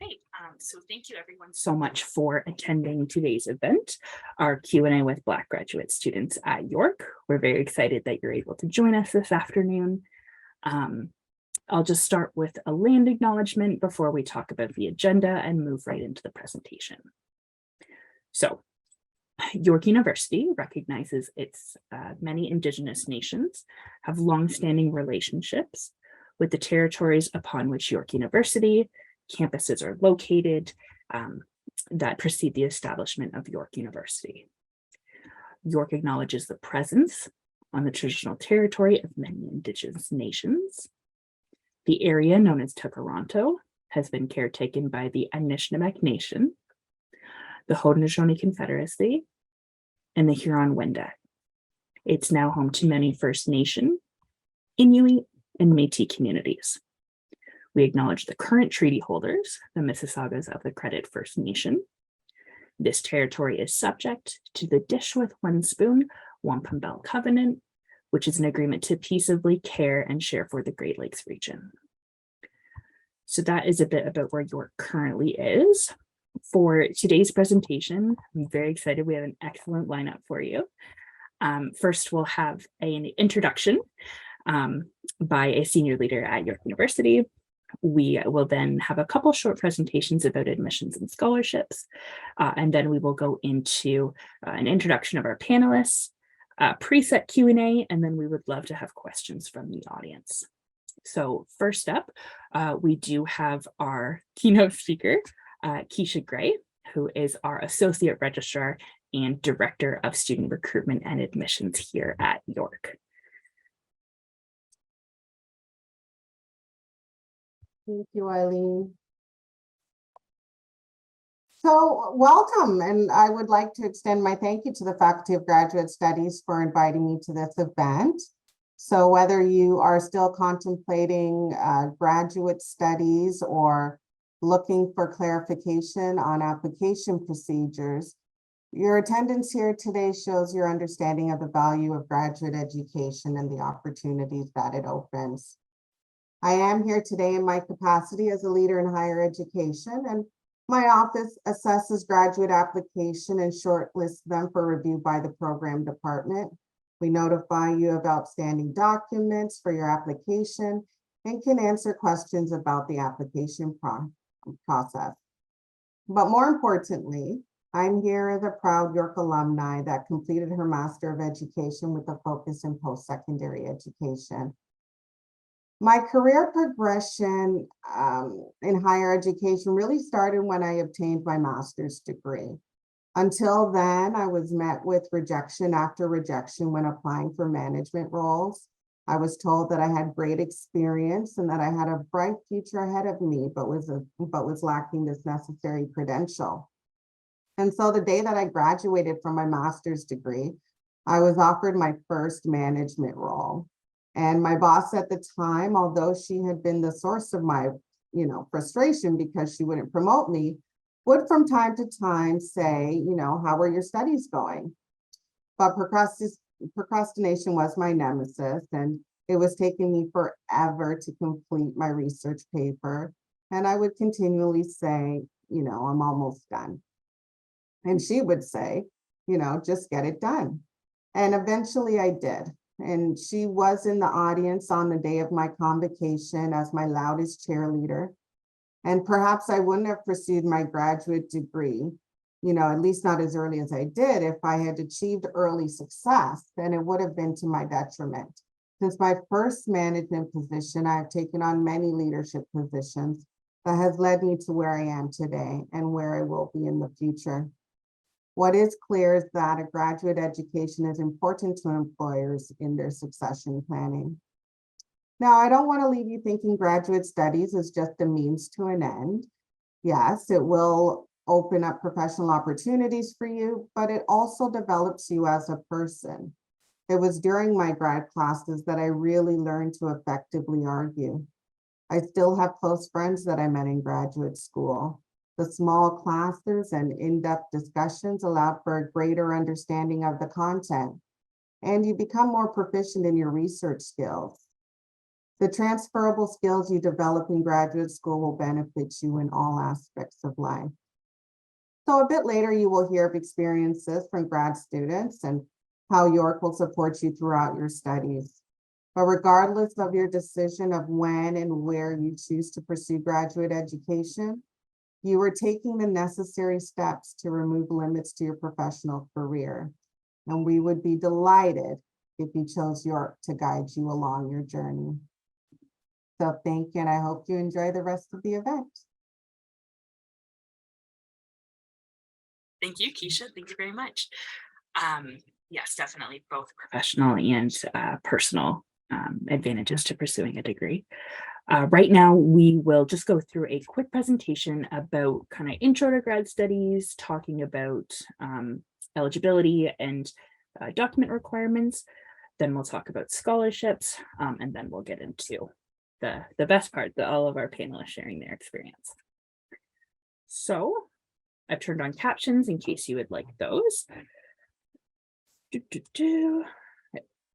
Okay, so thank you everyone so much for attending today's event, our Q&A with Black graduate students at York. We're very excited that you're able to join us this afternoon. I'll just start with a land acknowledgement before we talk about the agenda and move right into the presentation. So, York University recognizes its many Indigenous nations have longstanding relationships with the territories upon which York University campuses are located that precede the establishment of York University. York acknowledges the presence on the traditional territory of many Indigenous nations. The area known as Tkaronto has been caretaken by the Anishinaabeg Nation, the Haudenosaunee Confederacy, and the Huron-Wendat. It's now home to many First Nation, Inuit, and Métis communities. We acknowledge the current treaty holders, the Mississaugas of the Credit First Nation. This territory is subject to the Dish with One Spoon Wampum Belt Covenant, which is an agreement to peaceably care and share for the Great Lakes region. So that is a bit about where York currently is. For today's presentation, I'm very excited. We have an excellent lineup for you. First, we'll have an introduction by a senior leader at York University. We will then have a couple short presentations about admissions and scholarships, and then we will go into an introduction of our panelists, preset Q&A, and then we would love to have questions from the audience. So first up, we do have our keynote speaker, Keisha Gray, who is our Associate Registrar and Director of Student Recruitment and Admissions here at York. Thank you, Eileen. So welcome, and I would like to extend my thank you to the Faculty of Graduate Studies for inviting me to this event. So whether you are still contemplating graduate studies or looking for clarification on application procedures, your attendance here today shows your understanding of the value of graduate education and the opportunities that it opens. I am here today in my capacity as a leader in higher education, and my office assesses graduate application and shortlists them for review by the program department. We notify you of outstanding documents for your application and can answer questions about the application process. But more importantly, I'm here as a proud York alumni that completed her Master of Education with a focus in post-secondary education. My career progression in higher education really started when I obtained my master's degree. Until then, I was met with rejection after rejection when applying for management roles. I was told that I had great experience and that I had a bright future ahead of me, but was lacking this necessary credential. And so the day that I graduated from my master's degree, I was offered my first management role. And my boss at the time, although she had been the source of my, frustration because she wouldn't promote me, would from time to time say, how are your studies going? But procrastination was my nemesis, and it was taking me forever to complete my research paper. And I would continually say, I'm almost done. And she would say, just get it done. And eventually I did. And she was in the audience on the day of my convocation as my loudest cheerleader. And perhaps I wouldn't have pursued my graduate degree, at least not as early as I did, if I had achieved early success, then it would have been to my detriment. Since my first management position, I have taken on many leadership positions that has led me to where I am today and where I will be in the future. What is clear is that a graduate education is important to employers in their succession planning. Now, I don't want to leave you thinking graduate studies is just a means to an end. Yes, it will open up professional opportunities for you, but it also develops you as a person. It was during my grad classes that I really learned to effectively argue. I still have close friends that I met in graduate school. The small classes and in-depth discussions allowed for a greater understanding of the content, and you become more proficient in your research skills. The transferable skills you develop in graduate school will benefit you in all aspects of life. So a bit later, you will hear of experiences from grad students and how York will support you throughout your studies. But regardless of your decision of when and where you choose to pursue graduate education, you are taking the necessary steps to remove limits to your professional career. And we would be delighted if you chose York to guide you along your journey. So thank you, and I hope you enjoy the rest of the event. Thank you, Keisha. Thank you very much. Yes, definitely both professional and personal advantages to pursuing a degree. Right now, we will just go through a quick presentation about kind of intro to grad studies, talking about eligibility and document requirements. Then we'll talk about scholarships, and then we'll get into the best part, all of our panelists sharing their experience. So I've turned on captions in case you would like those.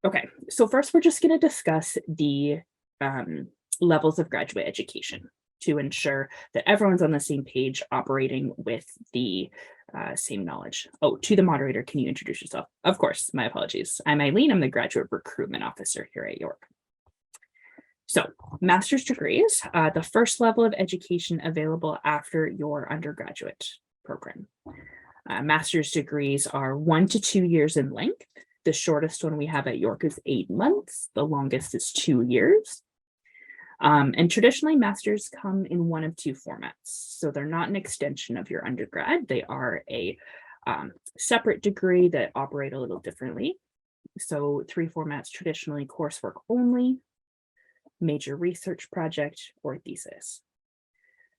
Okay, so first we're just going to discuss the levels of graduate education to ensure that everyone's on the same page operating with the same knowledge. Oh, to the moderator, can you introduce yourself? Of course, my apologies. I'm Eileen. I'm the graduate recruitment officer here at York. So master's degrees, the first level of education available after your undergraduate program. Master's degrees are 1 to 2 years in length. The shortest one we have at York is 8 months. The longest is 2 years. And traditionally, masters come in one of two formats. So they're not an extension of your undergrad. They are a separate degree that operate a little differently. So 3 formats: traditionally coursework only, major research project, or thesis.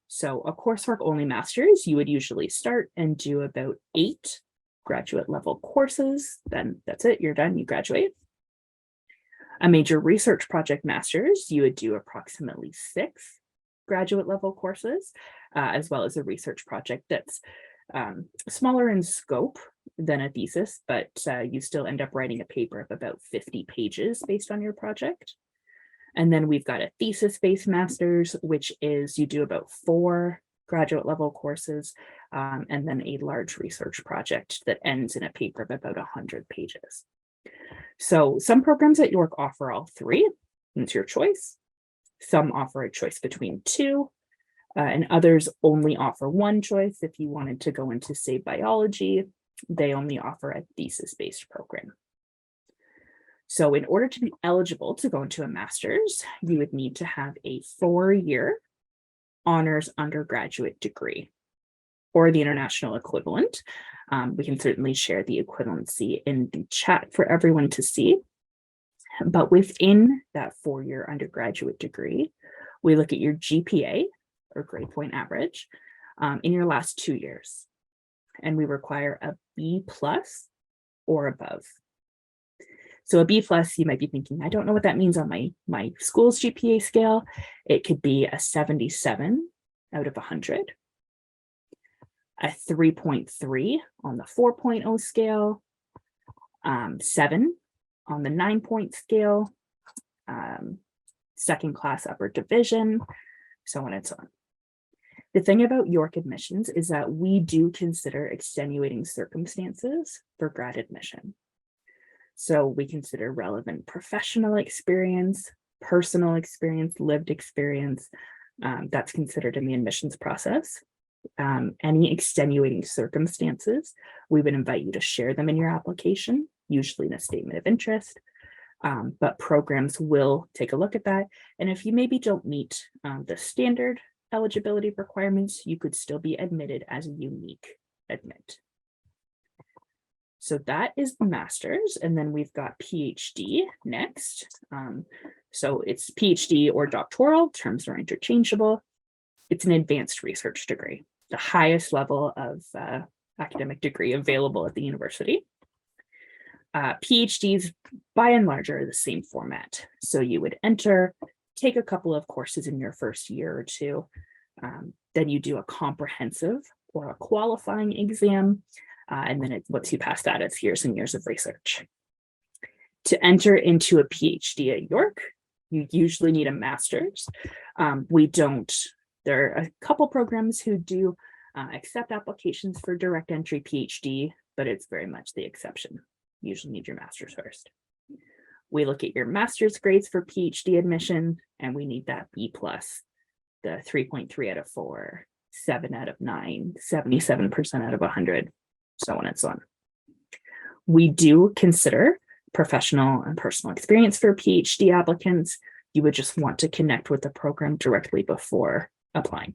So a coursework only master's, you would usually start and do about 8 graduate level courses. Then that's it, you're done, you graduate. A major research project master's, you would do approximately 6 graduate level courses, as well as a research project that's smaller in scope than a thesis, but you still end up writing a paper of about 50 pages based on your project. And then we've got a thesis-based master's, which is you do about 4 graduate level courses, and then a large research project that ends in a paper of about 100 pages. So some programs at York offer all 3, and it's your choice. Some offer a choice between 2, and others only offer 1 choice. If you wanted to go into, say, biology, they only offer a thesis-based program. So in order to be eligible to go into a master's, you would need to have a 4-year honors undergraduate degree, or the international equivalent. We can certainly share the equivalency in the chat for everyone to see. But within that 4-year undergraduate degree, we look at your GPA, or grade point average, in your last 2 years. And we require a B+ or above. So a B+, you might be thinking, I don't know what that means on my school's GPA scale. It could be a 77 out of 100, a 3.3 on the 4.0 scale, 7 on the 9-point scale, second class upper division, so on and so on. The thing about York admissions is that we do consider extenuating circumstances for grad admission. So we consider relevant professional experience, personal experience, lived experience. That's considered in the admissions process. Any extenuating circumstances, we would invite you to share them in your application, usually in a statement of interest. But programs will take a look at that. And if you maybe don't meet the standard eligibility requirements, you could still be admitted as a unique admit. So that is the master's, and then we've got PhD next. So it's PhD or doctoral, terms are interchangeable. It's an advanced research degree, the highest level of academic degree available at the university. PhDs, by and large, are the same format. So you would enter, take a couple of courses in your first year or 2, then you do a comprehensive or a qualifying exam, and then once you pass that, it's years and years of research. To enter into a PhD at York, You usually need a master's. There are a couple programs who do accept applications for direct entry PhD, but it's very much the exception. You usually need your master's first. We look at your master's grades for PhD admission, and we need that B+, the 3.3 out of 4, 7 out of 9, 77% out of 100, so on and so on. We do consider professional and personal experience for PhD applicants. You would just want to connect with the program directly before applying.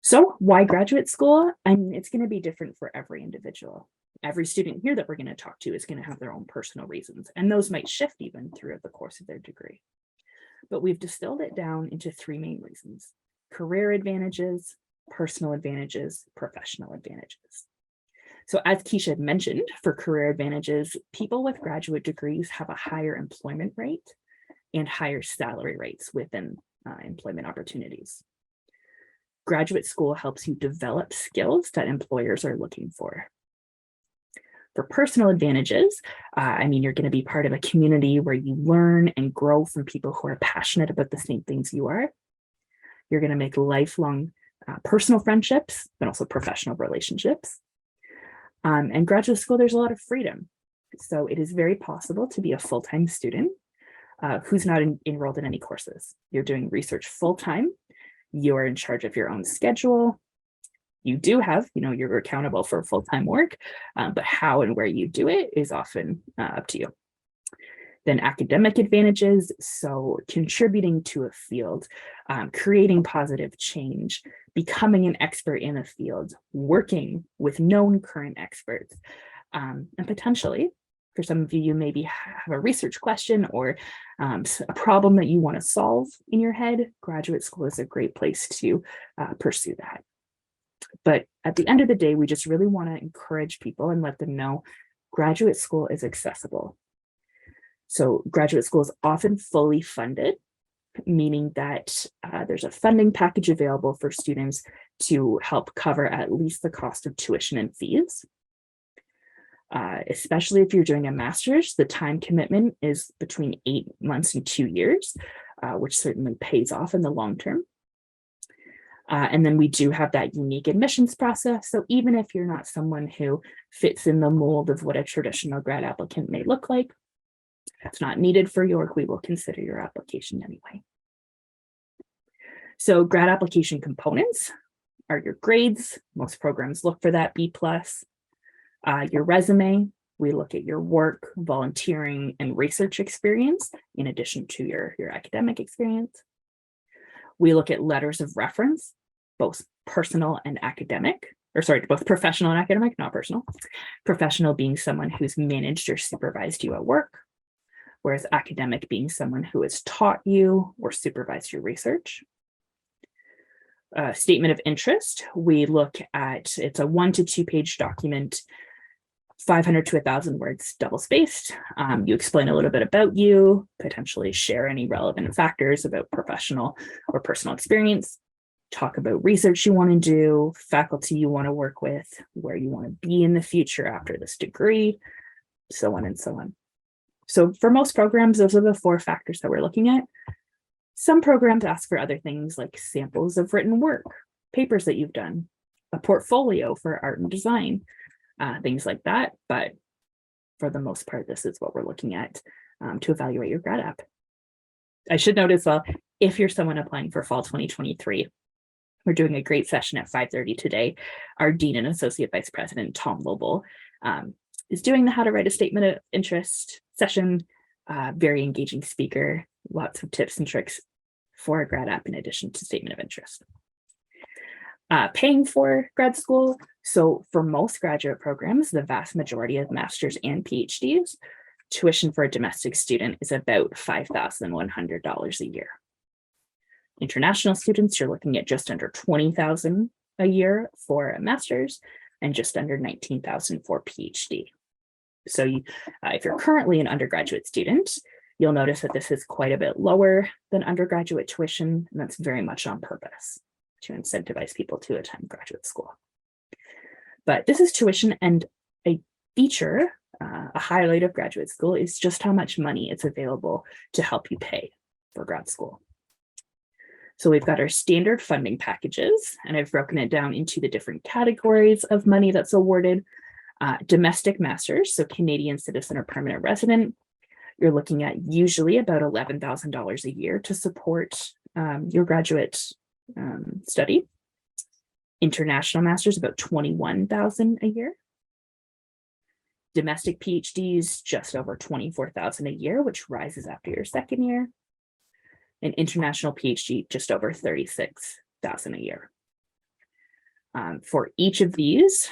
So why graduate school? I mean, it's going to be different for every individual. Every student here that we're going to talk to is going to have their own personal reasons, and those might shift even throughout the course of their degree. But we've distilled it down into 3 main reasons: career advantages, personal advantages, professional advantages. So as Keisha had mentioned, for career advantages, people with graduate degrees have a higher employment rate and higher salary rates within employment opportunities. Graduate school helps you develop skills that employers are looking for. For personal advantages, I mean, you're going to be part of a community where you learn and grow from people who are passionate about the same things you are. You're going to make lifelong personal friendships, but also professional relationships. And graduate school, there's a lot of freedom. So it is very possible to be a full-time student who's not enrolled in any courses. You're doing research full-time. You're in charge of your own schedule. You do have, you're accountable for full-time work, but how and where you do it is often up to you. Then academic advantages, so contributing to a field, creating positive change, becoming an expert in a field, working with known current experts, and potentially, for some of you, you maybe have a research question or a problem that you want to solve in your head. Graduate school is a great place to pursue that. But at the end of the day, we just really want to encourage people and let them know graduate school is accessible. So graduate school is often fully funded, meaning that there's a funding package available for students to help cover at least the cost of tuition and fees. Especially if you're doing a master's, the time commitment is between 8 months and 2 years, which certainly pays off in the long term. And then we do have that unique admissions process. So even if you're not someone who fits in the mold of what a traditional grad applicant may look like, if it's not needed for York, we will consider your application anyway. So grad application components are your grades. Most programs look for that B+. Your resume, we look at your work, volunteering, and research experience, in addition to your academic experience. We look at letters of reference, both personal and academic, both professional and academic, not personal. Professional being someone who's managed or supervised you at work, whereas academic being someone who has taught you or supervised your research. Statement of interest, we look at, it's a 1 to 2 page document, 500 to 1,000 words, double spaced. You explain a little bit about you, potentially share any relevant factors about professional or personal experience, talk about research you want to do, faculty you want to work with, where you want to be in the future after this degree, so on and so on. So for most programs, those are the 4 factors that we're looking at. Some programs ask for other things like samples of written work, papers that you've done, a portfolio for art and design, things like that. But for the most part, this is what we're looking at to evaluate your grad app. I should note as well, if you're someone applying for fall 2023, we're doing a great session at 5:30 today. Our Dean and Associate Vice President, Tom Lobel, is doing the How to Write a Statement of Interest session. Very engaging speaker, lots of tips and tricks for a grad app in addition to statement of interest. Paying for grad school. So for most graduate programs, the vast majority of masters and PhDs, tuition for a domestic student is about $5,100 a year. International students, you're looking at just under $20,000 a year for a master's and just under $19,000 for PhD. So if you're currently an undergraduate student, you'll notice that this is quite a bit lower than undergraduate tuition, and that's very much on purpose to incentivize people to attend graduate school. But this is tuition, and a feature a highlight of graduate school is just how much money it's available to help you pay for grad school. So we've got our standard funding packages, and I've broken it down into the different categories of money that's awarded. Domestic masters, so Canadian citizen or permanent resident, you're looking at usually about $11,000 a year to support your graduate study. International masters, about $21,000 a year. Domestic PhDs, just over $24,000 a year, which rises after your second year. An international PhD, just over $36,000 a year. For each of these,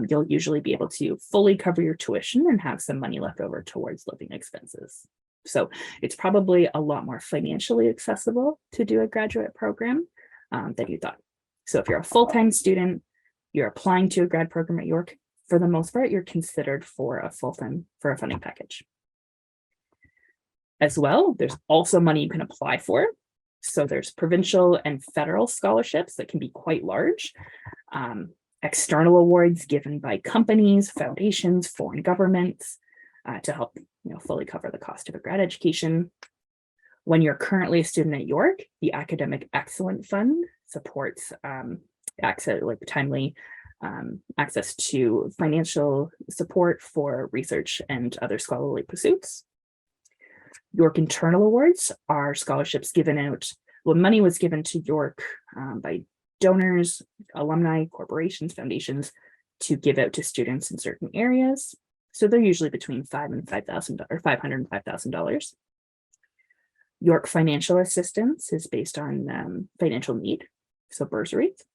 you'll usually be able to fully cover your tuition and have some money left over towards living expenses. So it's probably a lot more financially accessible to do a graduate program than you thought. So if you're a full-time student, you're applying to a grad program at York, for the most part, you're considered for a funding package. As well, there's also money you can apply for. So there's provincial and federal scholarships that can be quite large. External awards given by companies, foundations, foreign governments to help fully cover the cost of a grad education. When you're currently a student at York, the Academic Excellence Fund supports timely access to financial support for research and other scholarly pursuits. York internal awards are scholarships given out. Well, money was given to York by donors, alumni, corporations, foundations to give out to students in certain areas. So they're usually between $500 and $5,000. York financial assistance is based on financial need, so bursaries.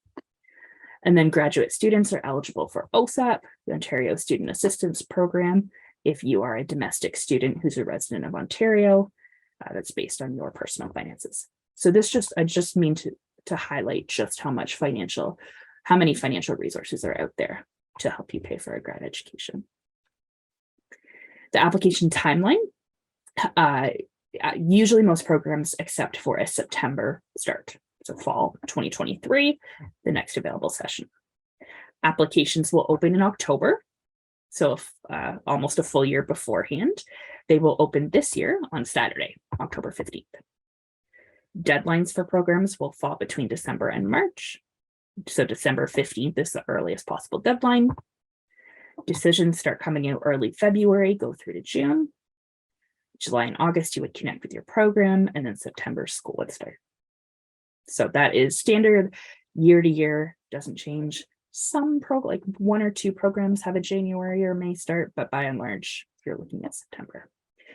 And then graduate students are eligible for OSAP, the Ontario Student Assistance Program, if you are a domestic student who's a resident of Ontario, that's based on your personal finances. So I just mean to highlight just how many financial resources are out there to help you pay for a grad education. The application timeline, usually most programs except for a September start, so fall 2023, the next available session. Applications will open in October. So almost a full year beforehand. They will open this year on Saturday, October 15th. Deadlines for programs will fall between December and March. So December 15th is the earliest possible deadline. Decisions start coming out early February, go through to June. July and August, you would connect with your program, and then September, school would start. So that is standard year to year, doesn't change. Some like one or two programs have a January or May start, but by and large, you're looking at September.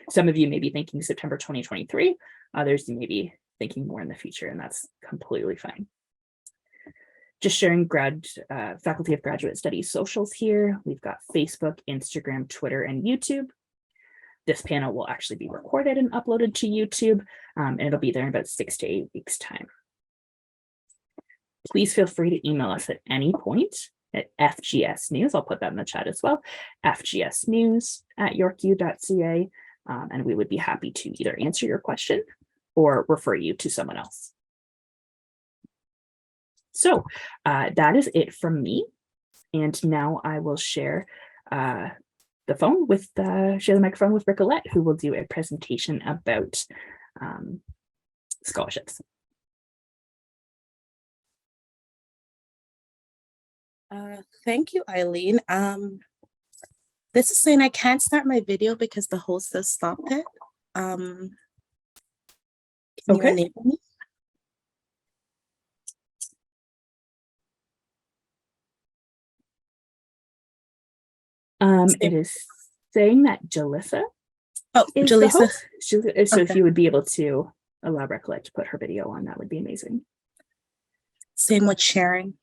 Some of you may be thinking September 2023, others you may be thinking more in the future, and that's completely fine. Just sharing Faculty of Graduate Studies socials here. We've got Facebook, Instagram, Twitter, and YouTube. This panel will actually be recorded and uploaded to YouTube, and it'll be there in about 6 to 8 weeks' time. Please feel free to email us at any point at FGS News. I'll put that in the chat as well, fgsnews@yorku.ca, and we would be happy to either answer your question or refer you to someone else. So that is it from me. And now I will share the microphone with Ricolette, who will do a presentation about scholarships. Thank you, Eileen. This is saying I can't start my video because the host has stopped it. Can you enable me? It is saying that Jellisa is Jellisa. the host. So Okay. if you would be able to allow Recolette to put her video on, that would be amazing. Same with sharing.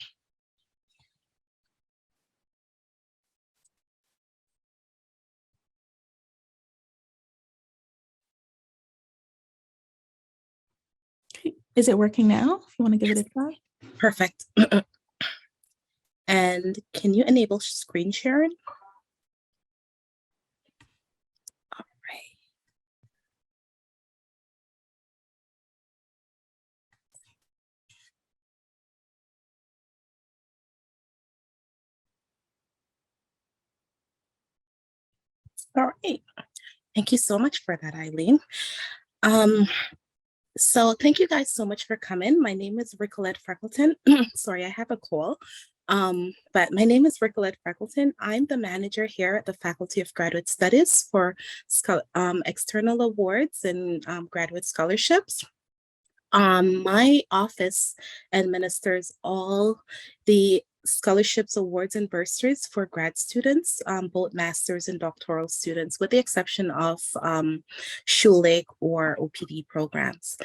Is it working now? If you want to give it a try. Perfect. And can you enable screen sharing? All right. All right. Thank you so much for that, Eileen. So thank you guys so much for coming. My name is Ricolette Freckleton. Sorry, I have a call. But my name is Ricolette Freckleton. I'm the manager here at the Faculty of Graduate Studies for external awards and graduate scholarships. My office administers all the scholarships, awards, and bursaries for grad students, both master's and doctoral students, with the exception of SHULIC or OPD programs.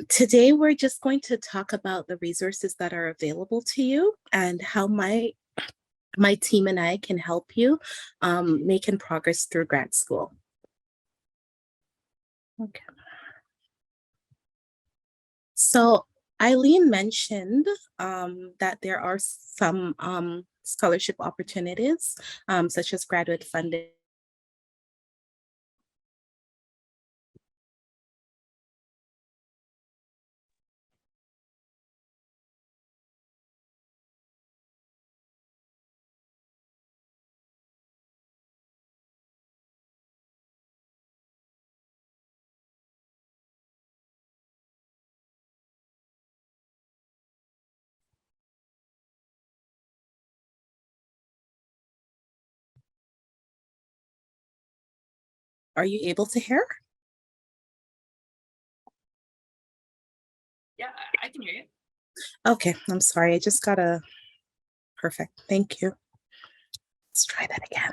Today, we're just going to talk about the resources that are available to you and how my team and I can help you making progress through grad school. Okay. So Eileen mentioned that there are some scholarship opportunities, such as graduate funding. Are you able to hear? Yeah, I can hear you. Okay, I'm sorry. I just got a perfect. Thank you. Let's try that again.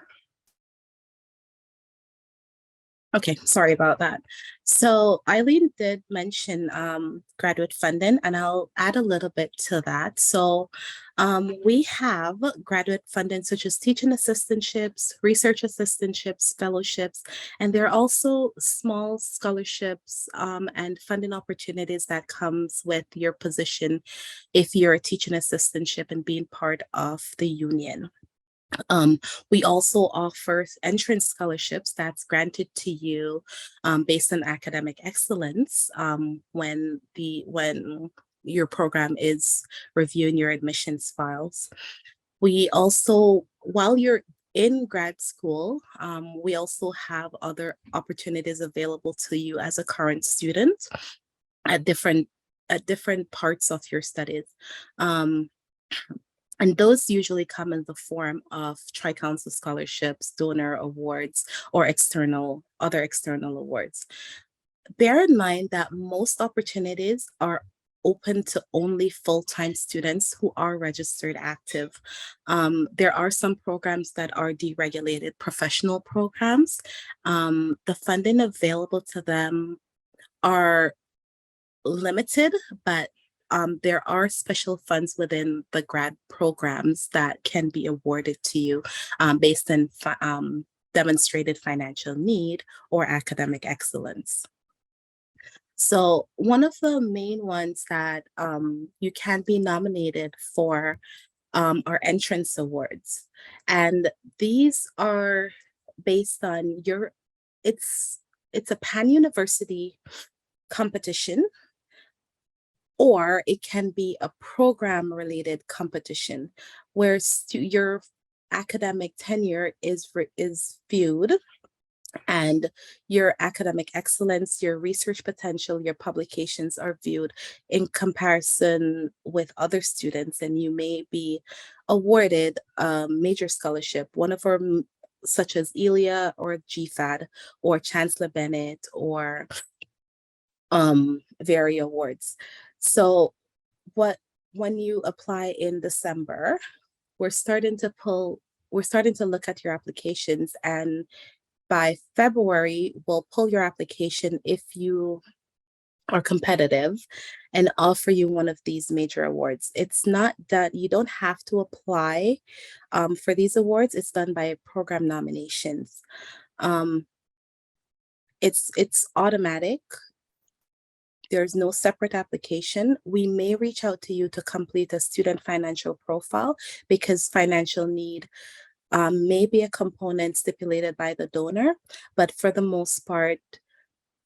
Okay, sorry about that. So Eileen did mention graduate funding, and I'll add a little bit to that. So we have graduate funding such as teaching assistantships, research assistantships, fellowships, and there are also small scholarships and funding opportunities that comes with your position if you're a teaching assistantship and being part of the union. We also offer entrance scholarships that's granted to you based on academic excellence when your program is reviewing your admissions files. We also, while you're in grad school, we also have other opportunities available to you as a current student at different parts of your studies. And those usually come in the form of Tri-Council scholarships, donor awards, or other external awards. Bear in mind that most opportunities are open to only full-time students who are registered active. There are some programs that are deregulated professional programs. The funding available to them are limited, but there are special funds within the grad programs that can be awarded to you based on demonstrated financial need or academic excellence. So one of the main ones that you can be nominated for are entrance awards. And these are based on it's a pan-university competition, or it can be a program related competition where your academic tenure is viewed, and your academic excellence, your research potential, your publications are viewed in comparison with other students, and you may be awarded a major scholarship, one of our such as ELIA or GFAD or Chancellor Bennett or VERY awards. So when you apply in December, we're starting to look at your applications, and by February, we'll pull your application if you are competitive and offer you one of these major awards. It's not that you don't have to apply for these awards. It's done by program nominations. It's automatic. There's no separate application. We may reach out to you to complete a student financial profile because financial need may be a component stipulated by the donor, but for the most part,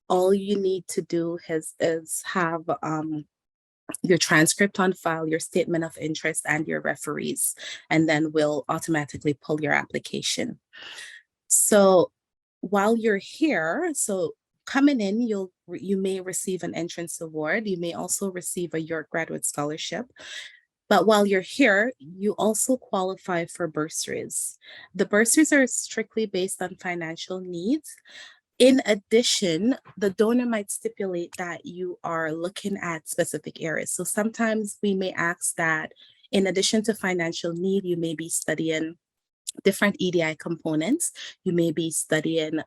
all you need to do is have your transcript on file, your statement of interest, and your referees, and then we'll automatically pull your application. So while you're here, so coming in, you may receive an entrance award. You may also receive a York Graduate Scholarship. But while you're here, you also qualify for bursaries. The bursaries are strictly based on financial needs. In addition, the donor might stipulate that you are looking at specific areas. So sometimes we may ask that in addition to financial need, you may be studying different EDI components. You may be studying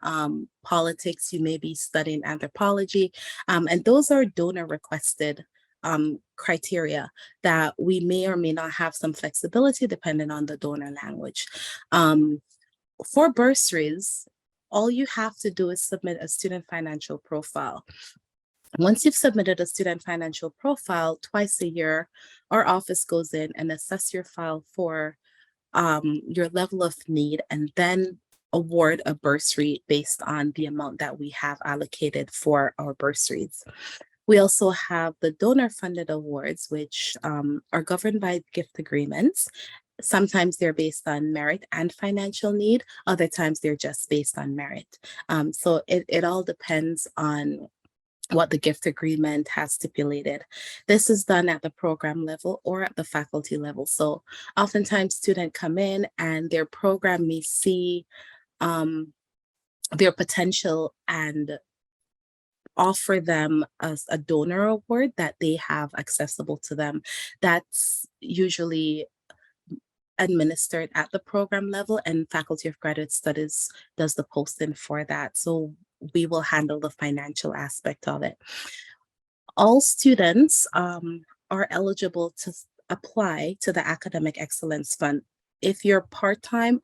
politics, you may be studying anthropology, and those are donor requested criteria that we may or may not have some flexibility depending on the donor language. For bursaries, all you have to do is submit a student financial profile. Once you've submitted a student financial profile, twice a year, our office goes in and assess your file for your level of need, and then award a bursary based on the amount that we have allocated for our bursaries. We also have the donor funded awards, which are governed by gift agreements. Sometimes they're based on merit and financial need. Other times they're just based on merit. So it all depends on what the gift agreement has stipulated. This is done at the program level or at the faculty level. So oftentimes students come in and their program may see their potential and offer them a donor award that they have accessible to them. That's usually administered at the program level, and Faculty of Graduate Studies does the posting for that. So we will handle the financial aspect of it. All students are eligible to apply to the Academic Excellence Fund. If you're part-time,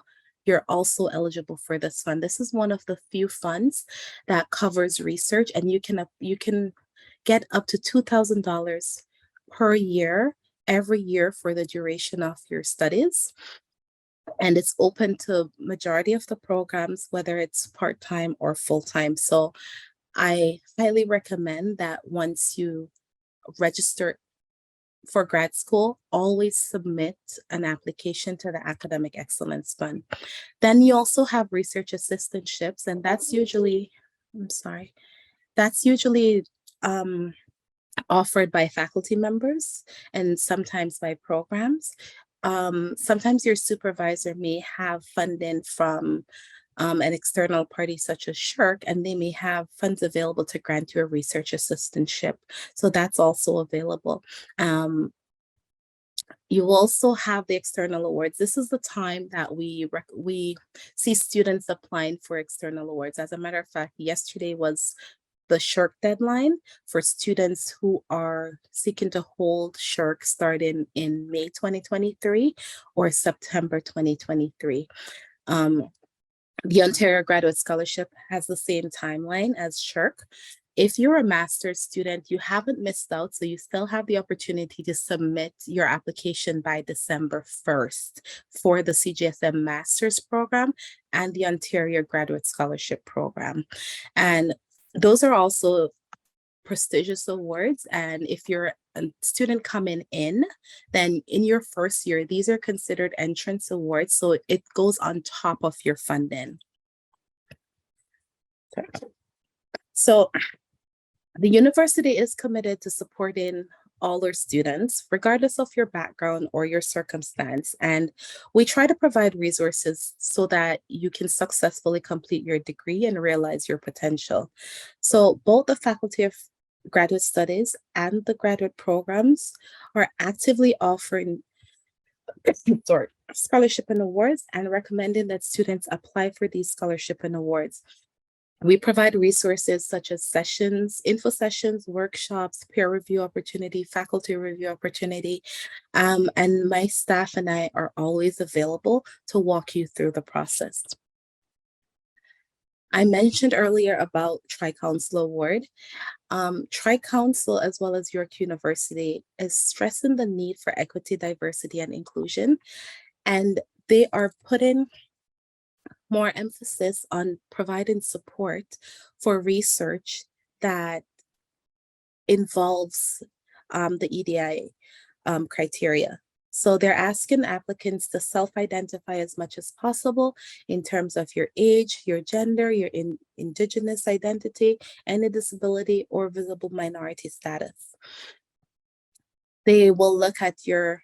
you're also eligible for this fund. This is one of the few funds that covers research, and you can get up to $2,000 per year, every year for the duration of your studies. And it's open to majority of the programs, whether it's part-time or full-time. So I highly recommend that once you register for grad school, always submit an application to the Academic Excellence Fund. Then you also have research assistantships, and that's usually, offered by faculty members and sometimes by programs. Sometimes your supervisor may have funding from an external party such as SHRC, and they may have funds available to grant you a research assistantship. So that's also available. You also have the external awards. This is the time that we see students applying for external awards. As a matter of fact, yesterday was the SHRC deadline for students who are seeking to hold SHRC starting in May 2023 or September 2023. The Ontario Graduate Scholarship has the same timeline as SHRC. If you're a master's student, you haven't missed out, so you still have the opportunity to submit your application by December 1st for the CGSM Master's Program and the Ontario Graduate Scholarship Program. And those are also prestigious awards. And if you're a student coming in, then in your first year, these are considered entrance awards. So it goes on top of your funding. So the university is committed to supporting all our students, regardless of your background or your circumstance. And we try to provide resources so that you can successfully complete your degree and realize your potential. So both the Faculty of Graduate Studies and the graduate programs are actively offering scholarship and awards and recommending that students apply for these scholarship and awards. We provide resources such as sessions, info sessions, workshops, peer review opportunity, faculty review opportunity, and my staff and I are always available to walk you through the process. I mentioned earlier about Tri-Council Award. Tri-Council, as well as York University, is stressing the need for equity, diversity, and inclusion, and they are putting more emphasis on providing support for research that involves the EDI criteria. So they're asking applicants to self-identify as much as possible in terms of your age, your gender, your indigenous identity, any disability or visible minority status. They'll look at your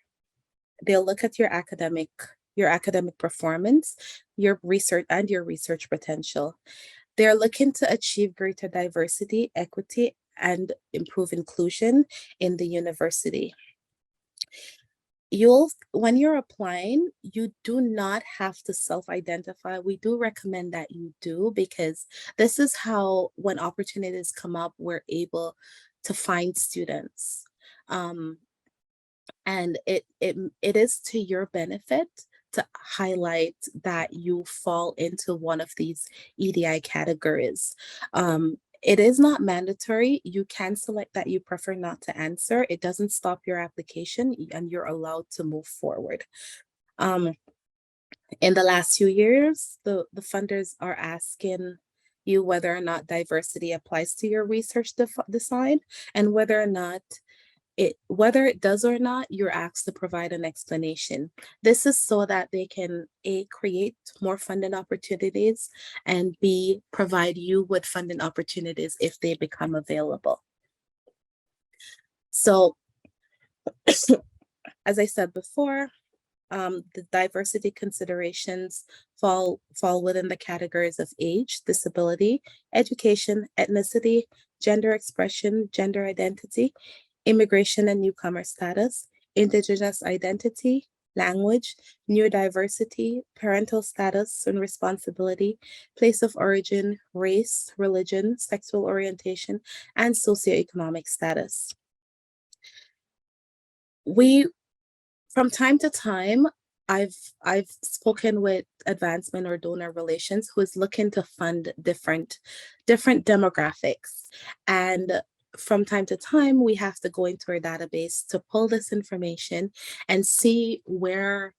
academic performance, your research and your research potential. They're looking to achieve greater diversity, equity, and improve inclusion in the university. When you're applying, you do not have to self-identify. We do recommend that you do, because this is how, when opportunities come up, we're able to find students. And it is to your benefit to highlight that you fall into one of these EDI categories. It is not mandatory. You can select that you prefer not to answer. It doesn't stop your application, and you're allowed to move forward. In the last few years, the funders are asking you whether or not diversity applies to your research design, and whether it does or not, you're asked to provide an explanation. This is so that they can A, create more funding opportunities, and B, provide you with funding opportunities if they become available. So, as I said before, the diversity considerations fall within the categories of age, disability, education, ethnicity, gender expression, gender identity, immigration and newcomer status, indigenous identity, language, neurodiversity, parental status and responsibility, place of origin, race, religion, sexual orientation, and socioeconomic status. From time to time, I've spoken with advancement or donor relations who is looking to fund different demographics, and from time to time, we have to go into our database to pull this information and see where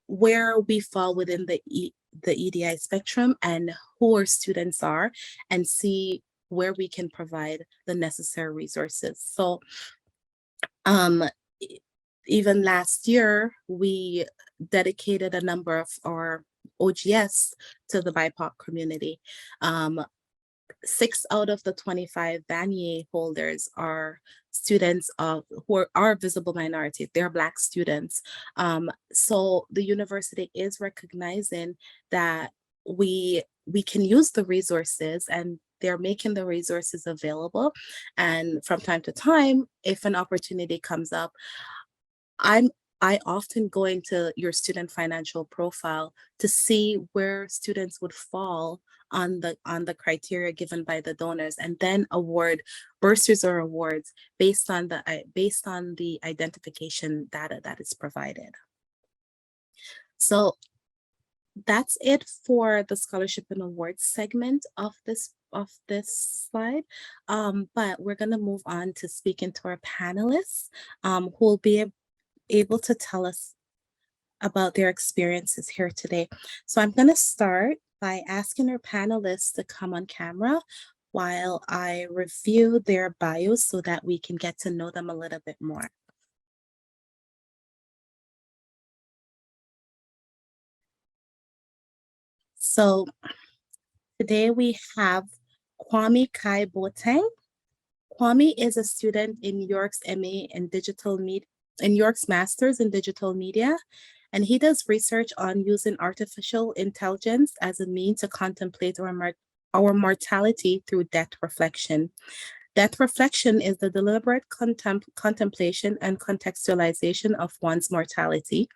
we fall within the EDI spectrum and who our students are, and see where we can provide the necessary resources. So, even last year, we dedicated a number of our OGS to the BIPOC community. 6 out of the 25 Vanier holders are students who are visible minorities. They're Black students. So the university is recognizing that we can use the resources, and they're making the resources available. And from time to time, if an opportunity comes up, I often go into your student financial profile to see where students would fall on the criteria given by the donors, and then award bursaries or awards based on the identification data that is provided. So that's it for the scholarship and awards segment of this slide. But we're going to move on to speaking to our panelists, who will be able to tell us about their experiences here today. So I'm going to start by asking our panelists to come on camera while I review their bios so that we can get to know them a little bit more. So today we have Kwame Kyei-Boateng. Kwame is a student in York's MA in digital media, in York's Master's in Digital Media, and he does research on using artificial intelligence as a means to contemplate our mortality through death reflection. Death reflection is the deliberate contemplation and contextualization of one's mortality,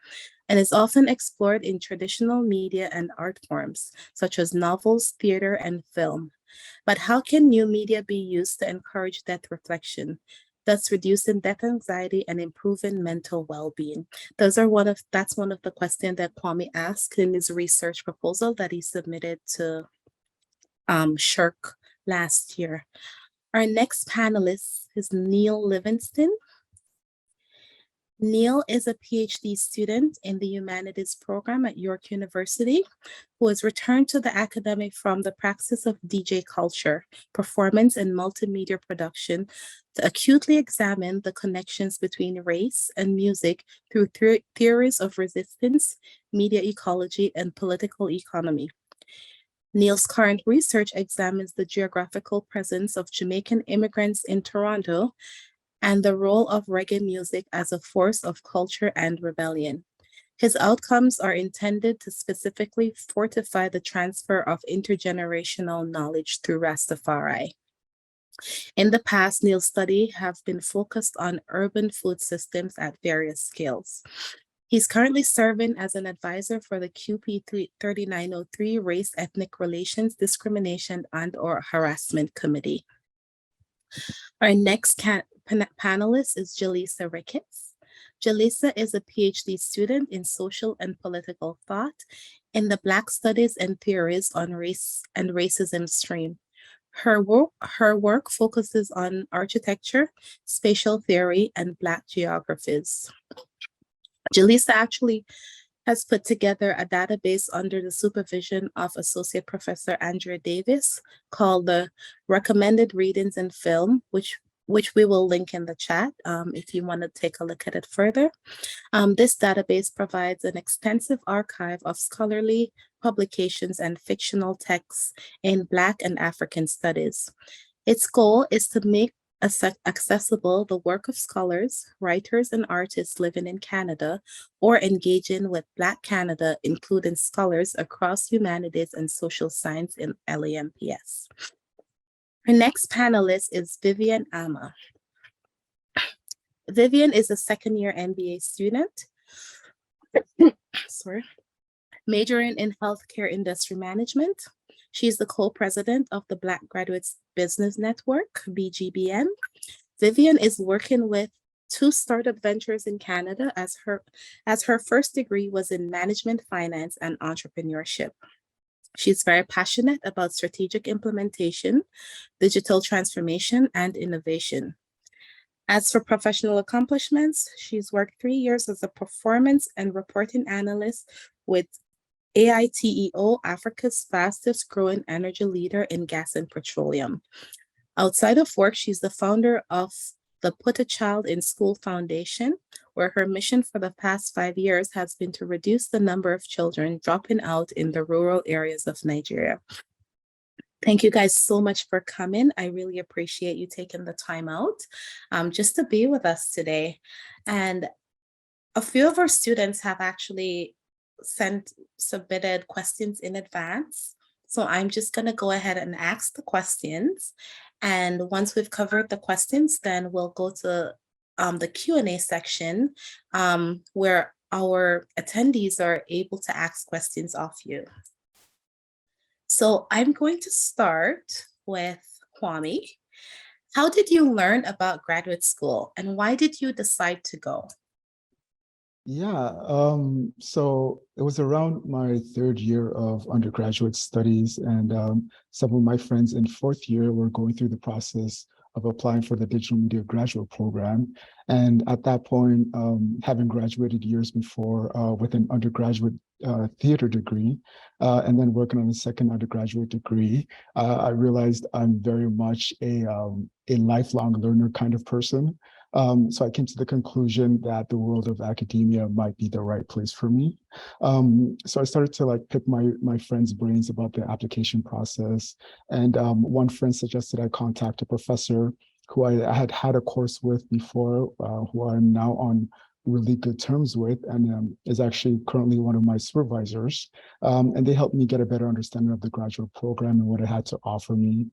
and is often explored in traditional media and art forms, such as novels, theater, and film. But how can new media be used to encourage death reflection, thus reducing death anxiety and improving mental well-being? That's one of the questions that Kwame asked in his research proposal that he submitted to SHRC last year. Our next panelist is Neil Livingston. Neil is a PhD student in the humanities program at York University, who has returned to the academic from the practice of DJ culture, performance, and multimedia production to acutely examine the connections between race and music through theories of resistance, media ecology, and political economy. Neil's current research examines the geographical presence of Jamaican immigrants in Toronto and the role of reggae music as a force of culture and rebellion. His outcomes are intended to specifically fortify the transfer of intergenerational knowledge through Rastafari. In the past, Neil's studies have been focused on urban food systems at various scales. He's currently serving as an advisor for the QP 3903 Race, Ethnic Relations, Discrimination, and/or Harassment Committee. Our next panelist is Jellisa Ricketts. Jellisa is a PhD student in social and political thought in the Black Studies and Theories on Race and Racism stream. Her work focuses on architecture, spatial theory, and Black geographies. Jellisa actually has put together a database under the supervision of Associate Professor Andrea Davis called the Recommended Readings in Film, which we will link in the chat if you want to take a look at it further. This database provides an extensive archive of scholarly publications and fictional texts in Black and African studies. Its goal is to make accessible the work of scholars, writers, and artists living in Canada or engaging with Black Canada, including scholars across humanities and social science in LAMPS. Our next panelist is Vivian Amah. Vivian is a second-year MBA student, majoring in healthcare industry management. She's the co-president of the Black Graduates Business Network, BGBN. Vivian is working with 2 startup ventures in Canada as her first degree was in management, finance, and entrepreneurship. She's very passionate about strategic implementation, digital transformation, and innovation. As for professional accomplishments, she's worked 3 years as a performance and reporting analyst with AITEO, Africa's fastest growing energy leader in gas and petroleum. Outside of work, she's the founder of the Put a Child in School Foundation, where her mission for the past 5 years has been to reduce the number of children dropping out in the rural areas of Nigeria. Thank you guys so much for coming. I really appreciate you taking the time out just to be with us today. And a few of our students have actually submitted questions in advance. So I'm just going to go ahead and ask the questions. And once we've covered the questions, then we'll go to the Q&A section where our attendees are able to ask questions of you. So I'm going to start with Kwame. How did you learn about graduate school and why did you decide to go? Yeah, so it was around my 3rd year of undergraduate studies, and some of my friends in 4th year were going through the process of applying for the digital media graduate program. And at that point, having graduated years before with an undergraduate theater degree, and then working on a second undergraduate degree, I realized I'm very much a lifelong learner kind of person. So I came to the conclusion that the world of academia might be the right place for me. So I started to pick my friends' brains about the application process. And one friend suggested I contact a professor who I had had a course with before, who I'm now on really good terms with, and is actually currently one of my supervisors. And they helped me get a better understanding of the graduate program and what it had to offer me.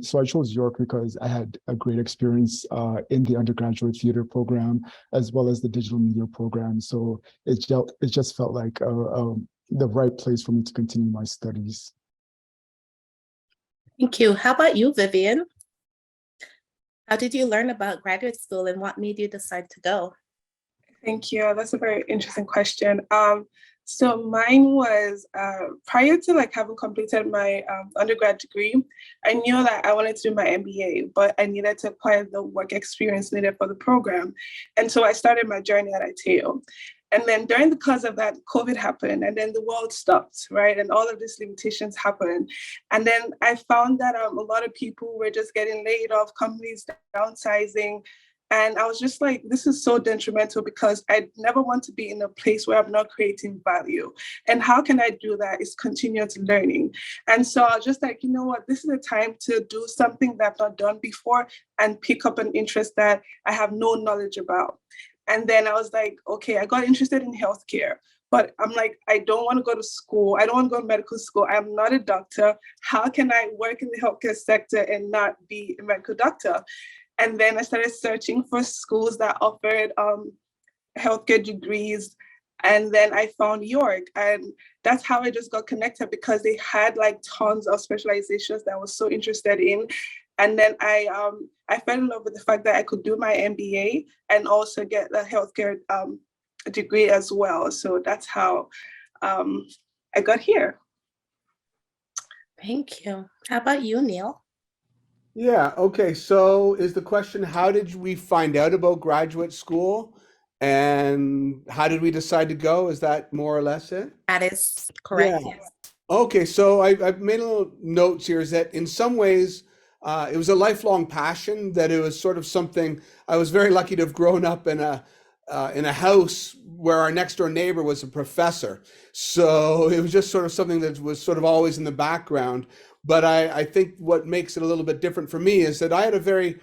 So I chose York because I had a great experience in the undergraduate theater program, as well as the digital media program. So it just felt like the right place for me to continue my studies. Thank you. How about you, Vivian? How did you learn about graduate school and what made you decide to go? Thank you. That's a very interesting question. So mine was prior to like having completed my undergrad degree, I knew that I wanted to do my MBA, but I needed to acquire the work experience needed for the program. And so I started my journey at ITAO. And then during the course of that, COVID happened, and then the world stopped, right? And all of these limitations happened. And then I found that a lot of people were just getting laid off, companies downsizing. And I was just like, this is so detrimental because I never want to be in a place where I'm not creating value. And how can I do that is continuous learning. And so I was just like, you know what, this is a time to do something that I've not done before and pick up an interest that I have no knowledge about. And then I was like, okay, I got interested in healthcare. But I'm like, I don't want to go to school. I don't want to go to medical school. I'm not a doctor. How can I work in the healthcare sector and not be a medical doctor? And then I started searching for schools that offered healthcare degrees. And then I found York. And that's how I just got connected because they had like tons of specializations that I was so interested in. And then I fell in love with the fact that I could do my MBA and also get a healthcare degree as well. So that's how I got here. Thank you. How about you, Neil? Yeah, okay. So is the question, how did we find out about graduate school and how did we decide to go? Is that more or less it? That is correct. Yeah. Yes. Okay, so I've made a little notes here is that in some ways it was a lifelong passion, that it was sort of something. I was very lucky to have grown up in a house where our next door neighbor was a professor. So it was just sort of something that was sort of always in the background. But I think what makes it a little bit different for me is that I had a very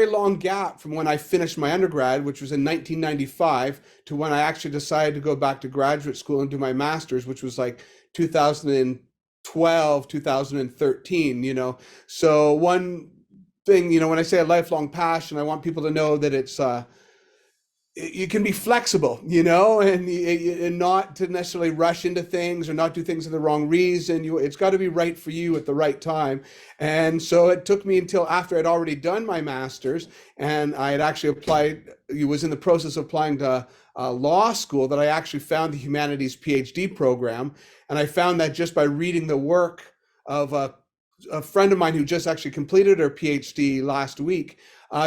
long gap from when I finished my undergrad, which was in 1995, to when I actually decided to go back to graduate school and do my master's, which was like 2012, 2013, you know. So one thing, you know, when I say a lifelong passion, I want people to know that it's you can be flexible, you know, and not to necessarily rush into things or not do things for the wrong reason. It's got to be right for you at the right time. And so it took me until after I'd already done my master's and I had actually applied, was in the process of applying to law school, that I actually found the humanities PhD program. And I found that just by reading the work of a friend of mine who just actually completed her PhD last week,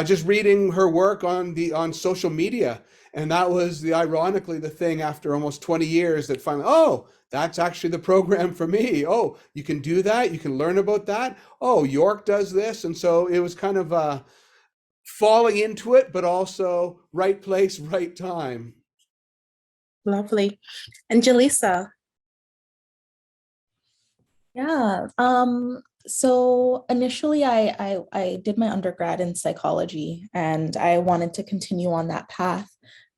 just reading her work on social media. And that was ironically the thing after almost 20 years that finally, oh, that's actually the program for me. Oh, you can do that. You can learn about that. Oh, York does this. And so it was kind of falling into it, but also right place, right time. Lovely. And Jellisa? Yeah. So initially I did my undergrad in psychology and I wanted to continue on that path.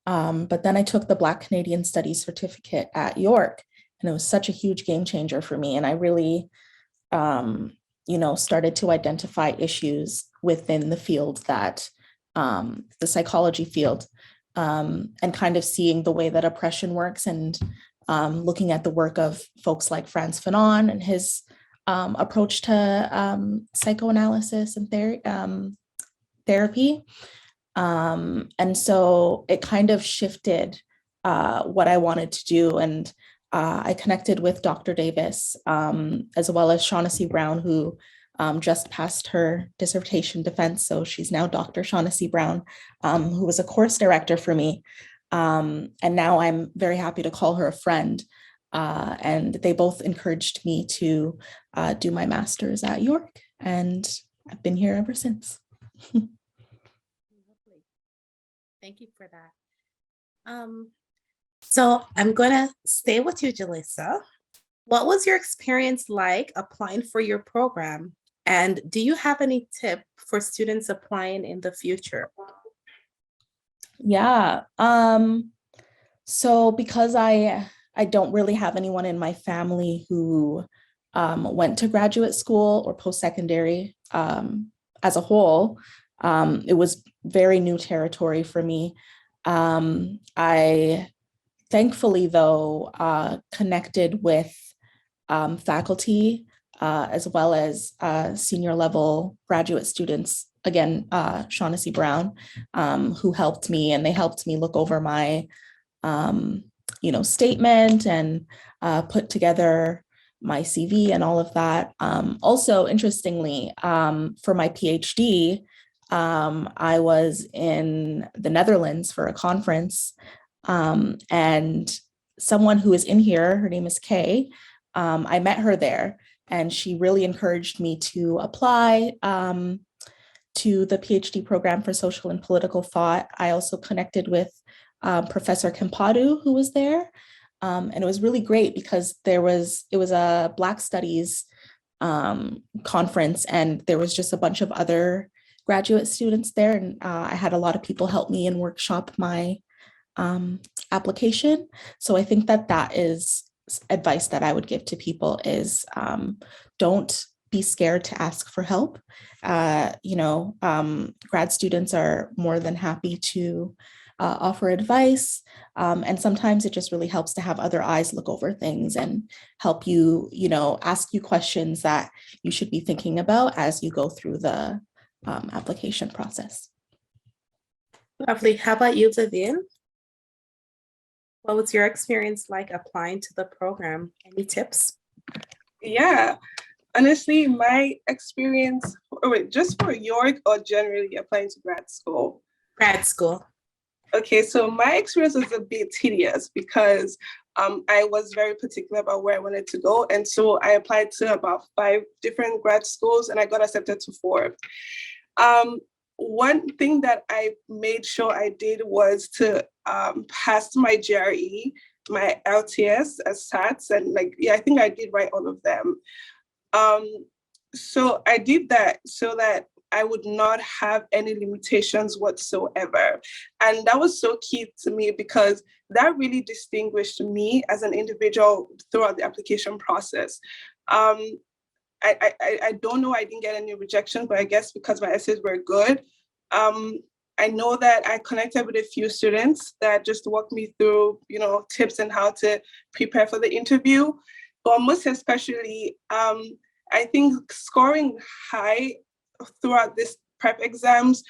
But then I took the Black Canadian Studies certificate at York, and it was such a huge game changer for me. And I really, started to identify issues within the field that the psychology field, and kind of seeing the way that oppression works and looking at the work of folks like Frantz Fanon and his approach to psychoanalysis and therapy. And so it kind of shifted what I wanted to do. And I connected with Dr. Davis, as well as Shaughnessy Brown, who just passed her dissertation defense. So she's now Dr. Shaughnessy Brown, who was a course director for me. And now I'm very happy to call her a friend. And they both encouraged me to do my master's at York. And I've been here ever since. Thank you for that. So I'm going to stay with you, Jellisa. What was your experience like applying for your program? And do you have any tip for students applying in the future? Yeah. So because I don't really have anyone in my family who went to graduate school or post-secondary as a whole, it was very new territory for me. I thankfully, though, connected with faculty as well as senior level graduate students, again, Shaughnessy Brown, who helped me, and they helped me look over my statement and put together my CV and all of that. Also, interestingly, for my PhD, I was in the Netherlands for a conference, and someone who is in here, her name is Kay, I met her there, and she really encouraged me to apply to the PhD program for social and political thought. I also connected with Professor Kempadu, who was there. And it was really great because it was a Black Studies conference, and there was just a bunch of other graduate students there. And I had a lot of people help me and workshop my application. So I think that is advice that I would give to people is don't be scared to ask for help. Grad students are more than happy to offer advice. And sometimes it just really helps to have other eyes look over things and help you, ask you questions that you should be thinking about as you go through the application process. Lovely. How about you, Vivian? What was your experience like applying to the program? Any tips? Yeah, honestly, my experience, just for York or generally applying to grad school? Grad school. Okay, so my experience was a bit tedious because I was very particular about where I wanted to go. And so I applied to about 5 different grad schools and I got accepted to 4. One thing that I made sure I did was to pass my GRE, my LTS as SATs, and I think I did write all of them. So I did that so that I would not have any limitations whatsoever. And that was so key to me because that really distinguished me as an individual throughout the application process. I don't know, I didn't get any rejection, but I guess because my essays were good. I know that I connected with a few students that just walked me through, tips on how to prepare for the interview. But most especially, I think scoring high throughout this prep exams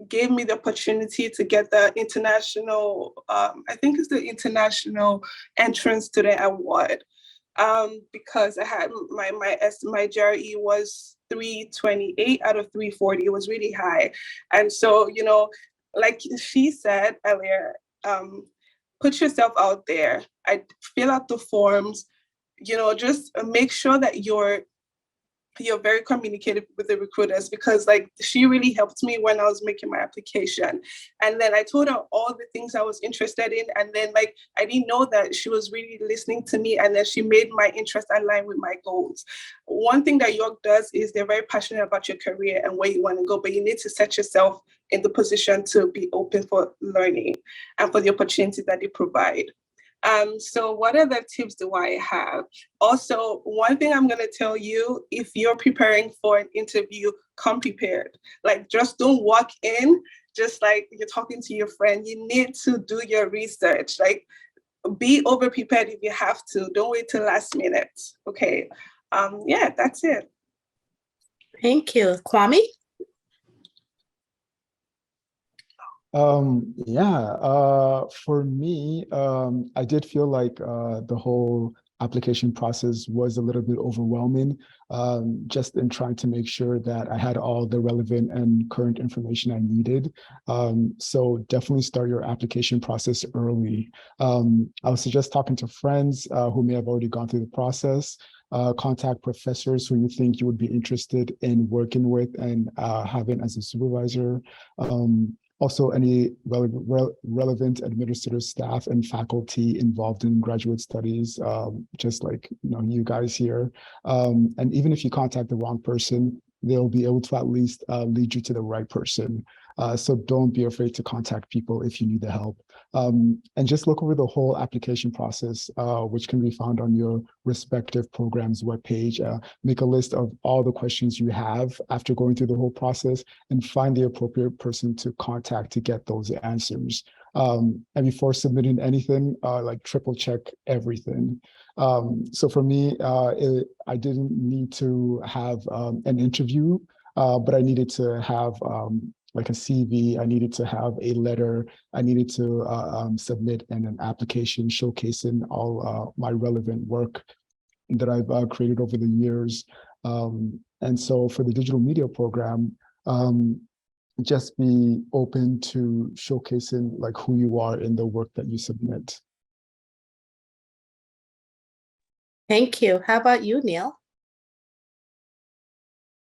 gave me the opportunity to get the international, I think it's the International Entrance Student Award. Because I had my GRE was 328 out of 340. It was really high. And so, like she said earlier, put yourself out there. I fill out the forms, just make sure that you're very communicative with the recruiters because she really helped me when I was making my application. And then I told her all the things I was interested in. And then I didn't know that she was really listening to me. And then she made my interest align with my goals. One thing that York does is they're very passionate about your career and where you want to go, but you need to set yourself in the position to be open for learning and for the opportunities that they provide. So what other tips do I have? Also, one thing I'm going to tell you, if you're preparing for an interview, come prepared. Just don't walk in just like you're talking to your friend. You need to do your research. Be over prepared if you have to. Don't wait till last minute. Okay. That's it. Thank you. Kwame? For me, I did feel like the whole application process was a little bit overwhelming, just in trying to make sure that I had all the relevant and current information I needed. So definitely start your application process early. I would suggest talking to friends who may have already gone through the process. Contact professors who you think you would be interested in working with and having as a supervisor. Also, any relevant administrative staff and faculty involved in graduate studies, just like you guys here. And even if you contact the wrong person, they'll be able to at least lead you to the right person. So don't be afraid to contact people if you need the help. And just look over the whole application process, which can be found on your respective program's webpage. Make a list of all the questions you have after going through the whole process and find the appropriate person to contact to get those answers. And before submitting anything, triple check everything. So for me, I didn't need to have an interview, but I needed to have like a CV. I needed to have a letter. I needed to submit an application showcasing all my relevant work that I've created over the years. And so for the digital media program, just be open to showcasing like who you are in the work that you submit. Thank you. How about you, Neil?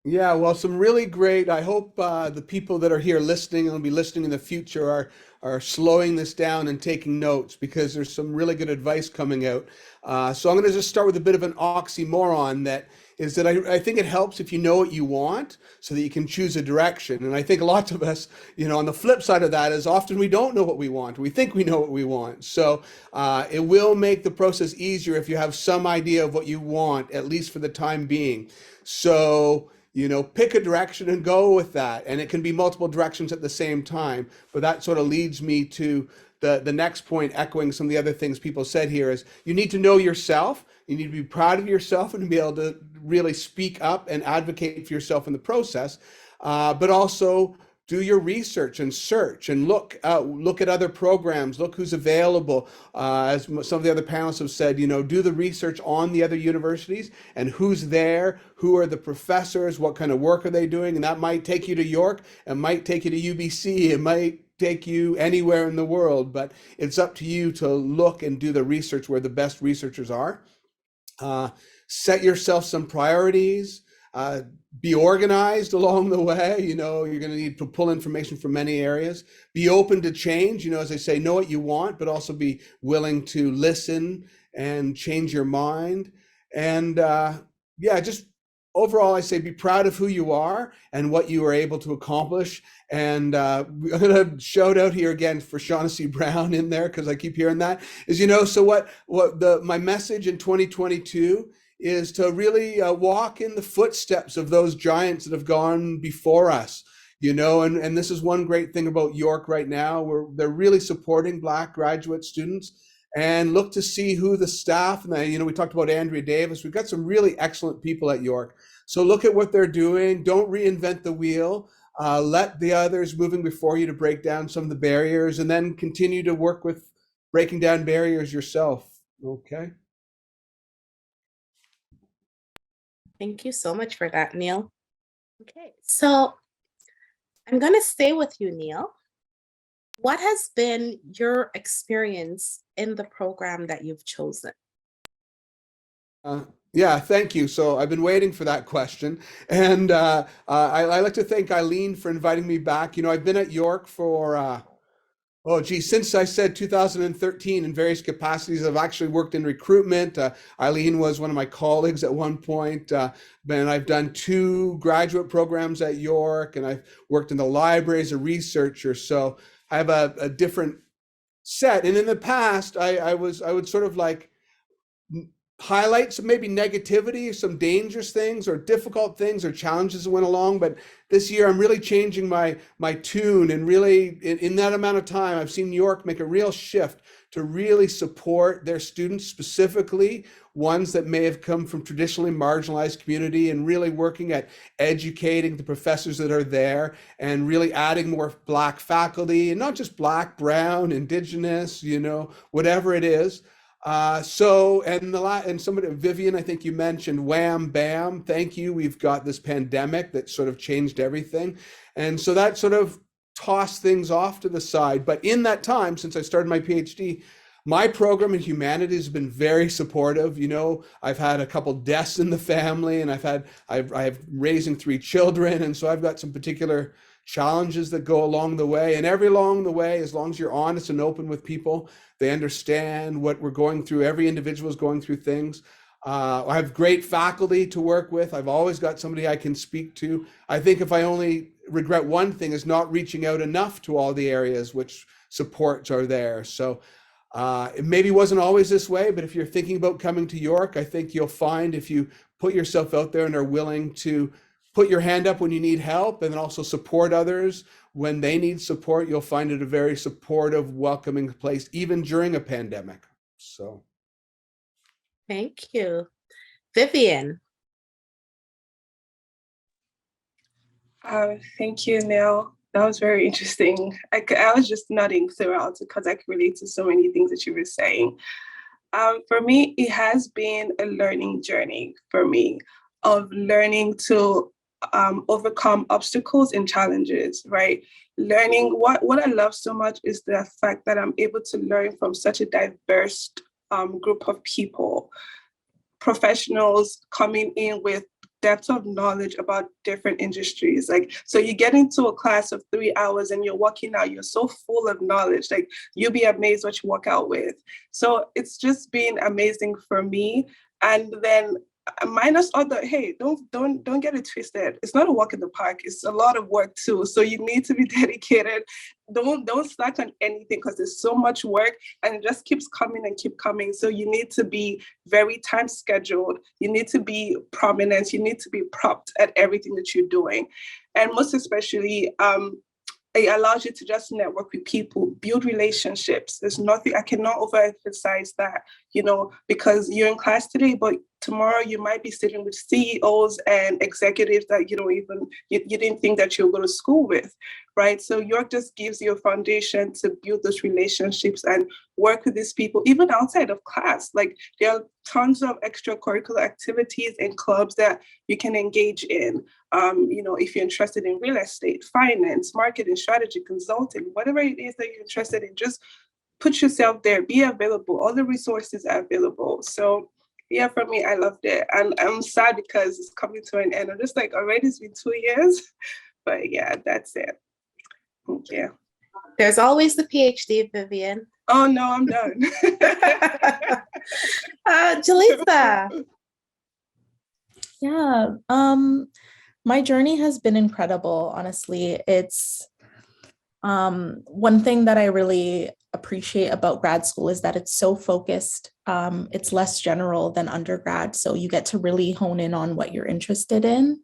Yeah, well, some really great. I hope the people that are here listening and will be listening in the future are slowing this down and taking notes, because there's some really good advice coming out. So I'm going to just start with a bit of an oxymoron that is that I think it helps if you know what you want so that you can choose a direction. And I think lots of us, on the flip side of that is often we don't know what we want. We think we know what we want. So it will make the process easier if you have some idea of what you want, at least for the time being. So pick a direction and go with that. And it can be multiple directions at the same time. But that sort of leads me to the next point, echoing some of the other things people said here, is you need to know yourself. You need to be proud of yourself and be able to really speak up and advocate for yourself in the process. But also do your research and search and look at other programs, look who's available. As some of the other panelists have said, do the research on the other universities and who's there, who are the professors, what kind of work are they doing, and that might take you to York, it might take you to UBC, it might take you anywhere in the world, but it's up to you to look and do the research where the best researchers are. Set yourself some priorities. Be organized along the way. You're going to need to pull information from many areas. Be open to change. As I say, know what you want, but also be willing to listen and change your mind. And just overall, I say be proud of who you are and what you are able to accomplish. And I'm going to shout out here again for Shaughnessy Brown in there, because I keep hearing that, is, so my message in 2022 is to really walk in the footsteps of those giants that have gone before us, and this is one great thing about York right now, where they're really supporting Black graduate students. And look to see who the staff, and we talked about Andrea Davis. We've got some really excellent people at York. So look at what they're doing. Don't reinvent the wheel. Let the others moving before you to break down some of the barriers, and then continue to work with breaking down barriers yourself. Okay. Thank you so much for that, Neil. Okay, so I'm going to stay with you, Neil. What has been your experience in the program that you've chosen? Yeah, thank you. So I've been waiting for that question. And I like to thank Eileen for inviting me back. I've been at York for, since I said 2013 in various capacities. I've actually worked in recruitment. Eileen was one of my colleagues at one point. And I've done 2 graduate programs at York, and I've worked in the library as a researcher. So I have a different set. And in the past, I would sort of like highlight some maybe negativity, some dangerous things or difficult things or challenges that went along. But this year I'm really changing my tune, and really in that amount of time, I've seen York make a real shift to really support their students, specifically ones that may have come from traditionally marginalized community, and really working at educating the professors that are there and really adding more Black faculty, and not just Black, brown, Indigenous, whatever it is. And somebody, Vivian, I think you mentioned wham, bam, thank you. We've got this pandemic that sort of changed everything. And so that sort of tossed things off to the side. But in that time, since I started my PhD, my program in humanities has been very supportive. I've had a couple deaths in the family, and I've raising 3 children. And so I've got some particular challenges that go along the way. And along the way, as long as you're honest and open with people, they understand what we're going through. Every individual is going through things. I have great faculty to work with. I've always got somebody I can speak to. I think if I only regret one thing is not reaching out enough to all the areas which supports are there. So it maybe wasn't always this way, but if you're thinking about coming to York, I think you'll find if you put yourself out there and are willing to put your hand up when you need help, and then also support others when they need support, you'll find it a very supportive, welcoming place, even during a pandemic. So. Thank you. Vivian. Thank you, Neil. That was very interesting. I was just nodding throughout because I could relate to so many things that you were saying. For me, it has been a learning journey for me of learning to overcome obstacles and challenges, right? Learning what I love so much is the fact that I'm able to learn from such a diverse group of people, professionals coming in with depth of knowledge about different industries. Like, so you get into a class of 3 hours and you're walking out, you're so full of knowledge, like you'll be amazed what you walk out with. So it's just been amazing for me. And then minus all the, hey, don't get it twisted. It's not a walk in the park. It's a lot of work too. So you need to be dedicated. Don't slack on anything because there's so much work and it just keeps coming and keep coming. So you need to be very time scheduled. You need to be prominent. You need to be propped at everything that you're doing. And most especially, it allows you to just network with people, build relationships. There's nothing, I cannot overemphasize that, because you're in class today, but tomorrow you might be sitting with CEOs and executives that you didn't think that you'll go to school with, right? So York just gives you a foundation to build those relationships and work with these people, even outside of class. Like there are tons of extracurricular activities and clubs that you can engage in. If you're interested in real estate, finance, marketing, strategy, consulting, whatever it is that you're interested in, just put yourself there, be available. All the resources are available. So yeah, for me, I loved it. And I'm sad because it's coming to an end. I'm just like, already it's been 2 years, but yeah, that's it. Thank you. There's always the PhD, Vivian. Oh no, I'm done. Jellisa. Yeah, my journey has been incredible, honestly. It's one thing that I really appreciate about grad school is that it's so focused. It's less general than undergrad, so you get to really hone in on what you're interested in.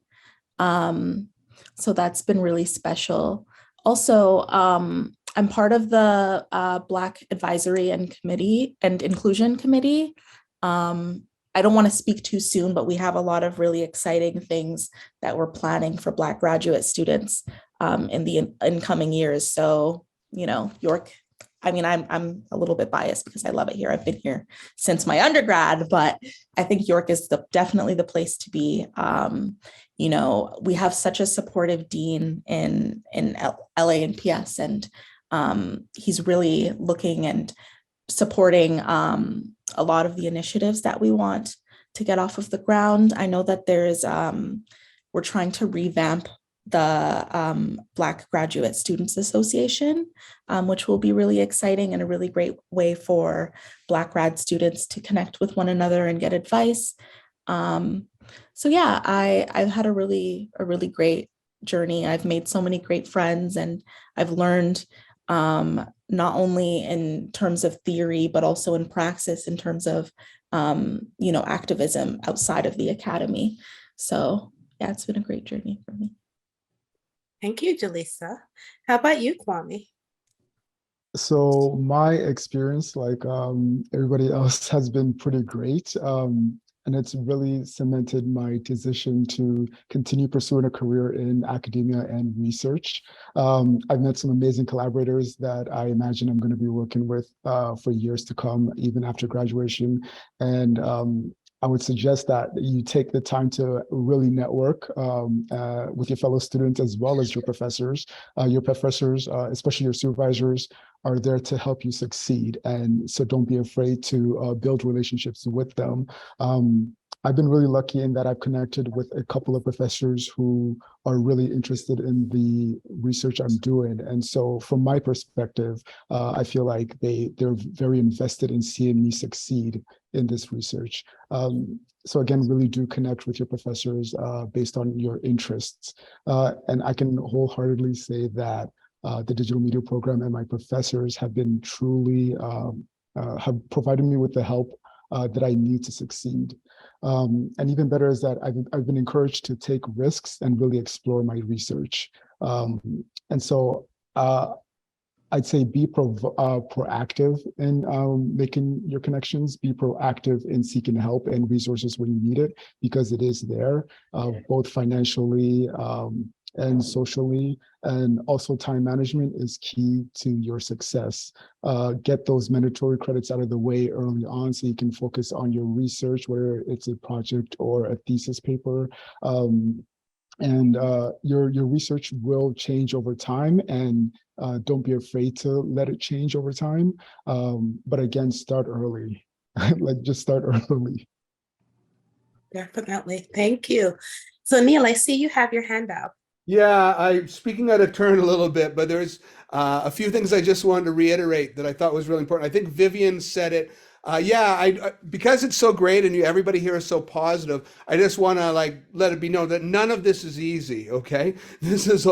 So that's been really special. Also, I'm part of the Black Advisory and Inclusion Committee. I don't want to speak too soon, but we have a lot of really exciting things that we're planning for Black graduate students in the incoming years. So, York, I mean, I'm a little bit biased because I love it here. I've been here since my undergrad, but I think York is definitely the place to be. We have such a supportive dean in LA and PS, and he's really looking and supporting a lot of the initiatives that we want to get off of the ground. I know that we're trying to revamp the Black Graduate Students Association, which will be really exciting and a really great way for Black grad students to connect with one another and get advice. So yeah, I've had a really great journey. I've made so many great friends, and I've learned not only in terms of theory, but also in praxis in terms of, activism outside of the academy. So yeah, it's been a great journey for me. Thank you, Jellisa. How about you, Kwame? So my experience, like everybody else, has been pretty great. And it's really cemented my decision to continue pursuing a career in academia and research. I've met some amazing collaborators that I imagine I'm going to be working with for years to come, even after graduation. And I would suggest that you take the time to really network with your fellow students as well as your professors. Your professors, especially your supervisors, are there to help you succeed. And so don't be afraid to build relationships with them. I've been really lucky in that I've connected with a couple of professors who are really interested in the research I'm doing. And so from my perspective, I feel like they're very invested in seeing me succeed in this research. So again, really do connect with your professors based on your interests. And I can wholeheartedly say that the digital media program and my professors have been truly, have provided me with the help that I need to succeed. And even better is that I've been encouraged to take risks and really explore my research. And so I'd say be proactive in making your connections, be proactive in seeking help and resources when you need it, because it is there, both financially and socially. And also time management is key to your success. Get those mandatory credits out of the way early on so you can focus on your research, whether it's a project or a thesis paper. And your research will change over time, and don't be afraid to let it change over time. But again, start early. Like, just start early. Definitely. Thank you. So Neil, I see you have your hand up. Yeah, I'm speaking out of turn a little bit, but there's a few things I just wanted to reiterate that I thought was really important. I think Vivian said it. Because it's so great and everybody here is so positive, I just want to let it be known that none of this is easy. Okay, this is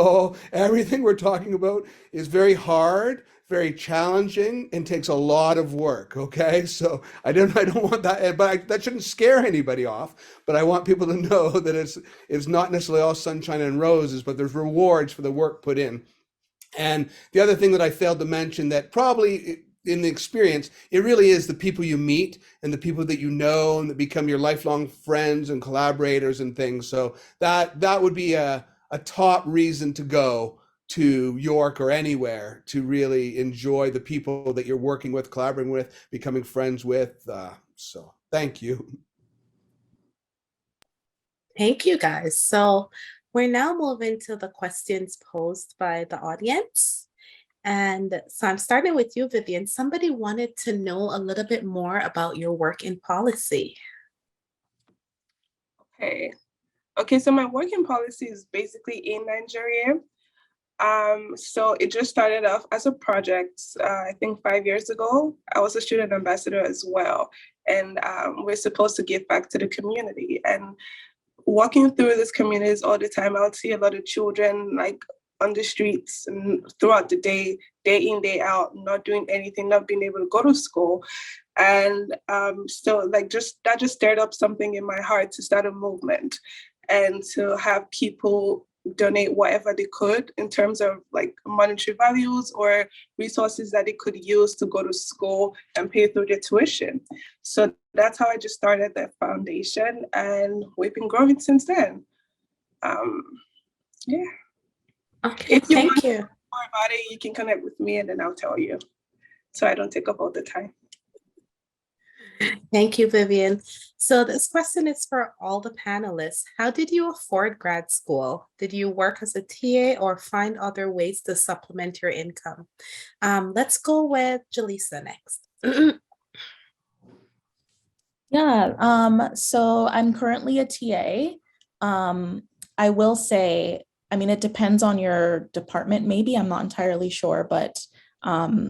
everything we're talking about is very hard, very challenging, and takes a lot of work. Okay, so I don't want that, but that shouldn't scare anybody off. But I want people to know that it's not necessarily all sunshine and roses, but there's rewards for the work put in. And the other thing that I failed to mention, that probably in the experience, it really is the people you meet and the people that you know and that become your lifelong friends and collaborators and things. So that would be a top reason to go to York or anywhere, to really enjoy the people that you're working with, collaborating with, becoming friends with. So thank you. Thank you, guys. So we're now moving to the questions posed by the audience. And so I'm starting with you, Vivian. Somebody wanted to know a little bit more about your work in policy. Okay, so my work in policy is basically in Nigeria. So it just started off as a project, I think 5 years ago. I was a student ambassador as well. And we're supposed to give back to the community. And walking through these communities all the time, I would see a lot of children on the streets and throughout the day in, day out, not doing anything, not being able to go to school. And so that just stirred up something in my heart to start a movement and to have people donate whatever they could in terms of monetary values or resources that they could use to go to school and pay through their tuition. So that's how I just started the foundation, and we've been growing since then. Yeah. Okay, If you thank want you. to know more about it, you can connect with me and then I'll tell you, so I don't take up all the time. Thank you, Vivian. So this question is for all the panelists. How did you afford grad school? Did you work as a TA or find other ways to supplement your income? Let's go with Jellisa next. Yeah, so I'm currently a TA. I will say, it depends on your department, maybe, I'm not entirely sure, but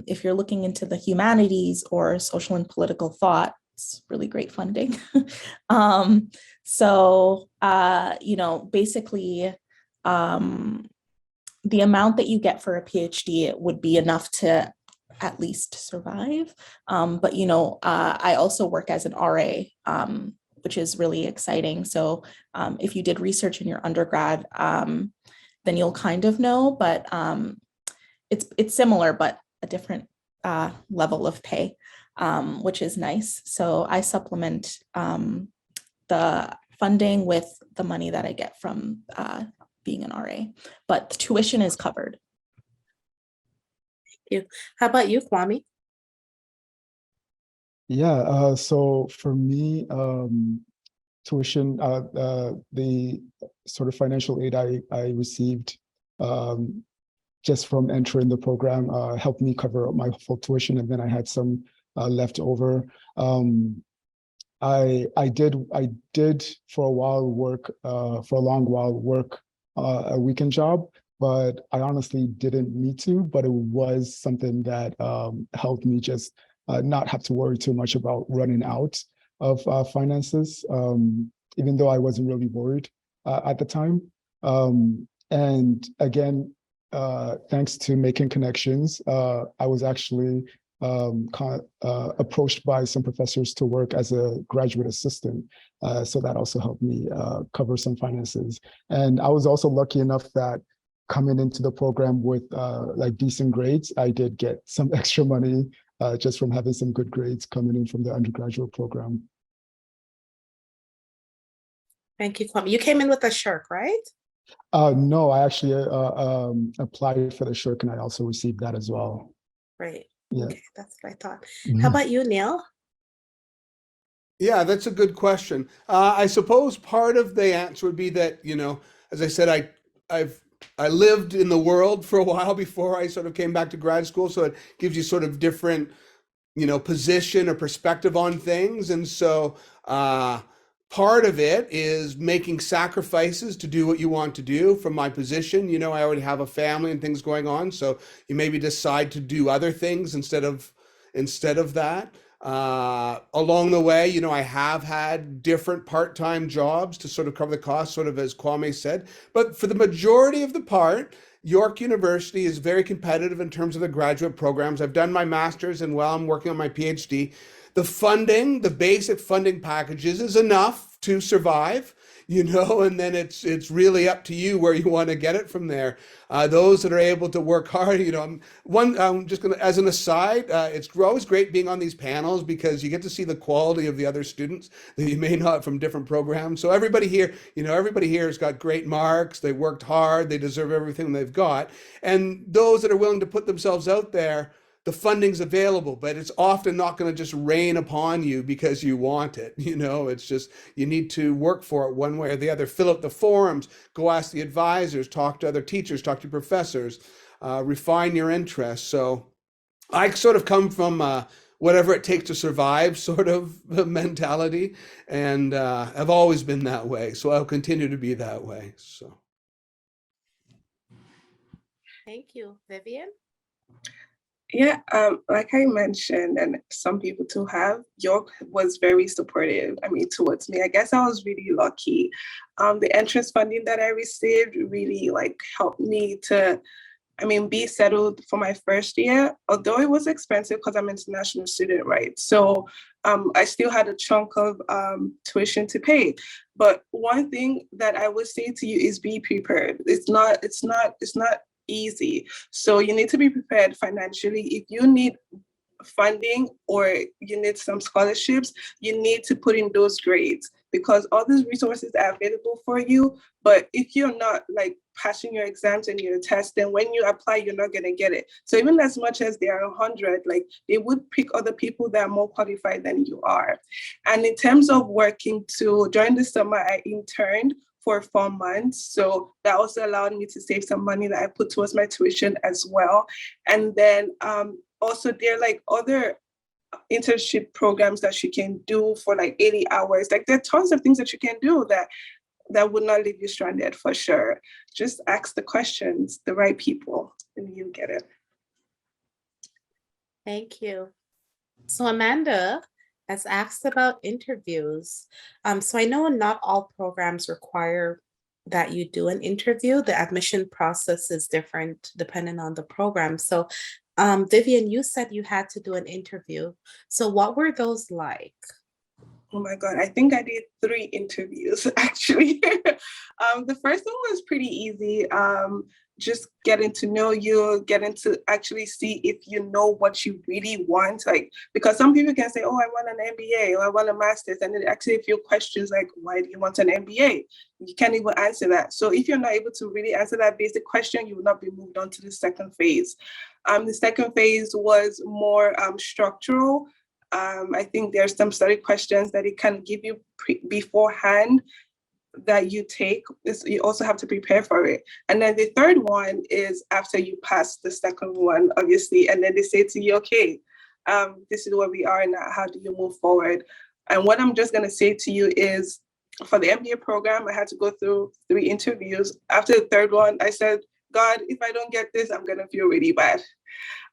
if you're looking into the humanities or social and political thought, it's really great funding. Basically, the amount that you get for a PhD, it would be enough to at least survive. I also work as an RA, which is really exciting. So if you did research in your undergrad, then you'll kind of know, but it's similar, but a different level of pay, which is nice. So I supplement the funding with the money that I get from being an RA, but the tuition is covered. Thank you. How about you, Kwame? Yeah, so for me, tuition, the sort of financial aid I received just from entering the program helped me cover up my full tuition, and then I had some left over. I did for a while work for a long while work a weekend job, but I honestly didn't need to. But it was something that helped me just not have to worry too much about running out of finances, even though I wasn't really worried at the time. And again, thanks to making connections, I was actually approached by some professors to work as a graduate assistant. So that also helped me cover some finances. And I was also lucky enough that coming into the program with like decent grades, I did get some extra money just from having some good grades coming in from the undergraduate program. Thank you, Kwame. You came in with a shirk, right? No, I actually applied for the shirk and I also received that as well. Right. Yeah. Okay, that's what I thought. Mhm. How about you, Neil? Yeah, that's a good question. I suppose part of the answer would be that, as I said, I lived in the world for a while before I sort of came back to grad school, so it gives you sort of different, position or perspective on things. And so part of it is making sacrifices to do what you want to do. From my position, I already have a family and things going on, so you maybe decide to do other things instead of that. Along the way, I have had different part-time jobs to sort of cover the costs, sort of as Kwame said. But for the majority of the part, York University is very competitive in terms of the graduate programs. I've done my master's and while I'm working on my PhD, the funding, the basic funding packages is enough to survive, and then it's really up to you where you want to get it from there. Those that are able to work hard, I'm just gonna, as an aside, it's always great being on these panels because you get to see the quality of the other students that you may not from different programs. So everybody here has got great marks. They worked hard. They deserve everything they've got. And those that are willing to put themselves out there, the funding's available, but it's often not going to just rain upon you because you want it. It's just, you need to work for it one way or the other. Fill out the forums, go ask the advisors, talk to other teachers, talk to professors, refine your interests. So I sort of come from whatever it takes to survive sort of mentality, and I've always been that way. So I'll continue to be that way. So. Thank you. Vivian? Yeah, like I mentioned, and some people too have, York was very supportive, towards me. I guess I was really lucky. The entrance funding that I received really helped me to, be settled for my first year, although it was expensive because I'm an international student, right? So I still had a chunk of tuition to pay. But one thing that I would say to you is be prepared. It's not easy. So you need to be prepared financially. If you need funding or you need some scholarships, you need to put in those grades because all these resources are available for you. But if you're not passing your exams and your tests, then when you apply, you're not going to get it. So even as much as there are 100, they would pick other people that are more qualified than you are. And in terms of working during the summer, I interned for 4 months. So that also allowed me to save some money that I put towards my tuition as well. And then also there are other internship programs that you can do for 80 hours. There are tons of things that you can do that would not leave you stranded for sure. Just ask the questions, the right people, and you get it. Thank you. So Amanda has asked about interviews. So I know not all programs require that you do an interview. The admission process is different depending on the program. So Vivian, you said you had to do an interview. So what were those like? Oh my God, I think I did 3 interviews actually. The first one was pretty easy. Just getting to know you, getting to actually see if you know what you really want. Because some people can say, oh, I want an MBA or I want a master's. And then actually a few questions why do you want an MBA? You can't even answer that. So if you're not able to really answer that basic question, you will not be moved on to the second phase. The second phase was more structural. I think there's some study questions that it can give you beforehand that you take. You also have to prepare for it. And then the third one is after you pass the second one, obviously, and then they say to you, okay, this is where we are now. How do you move forward? And what I'm just going to say to you is for the MBA program, I had to go through 3 interviews. After the third one, I said, God, if I don't get this, I'm going to feel really bad.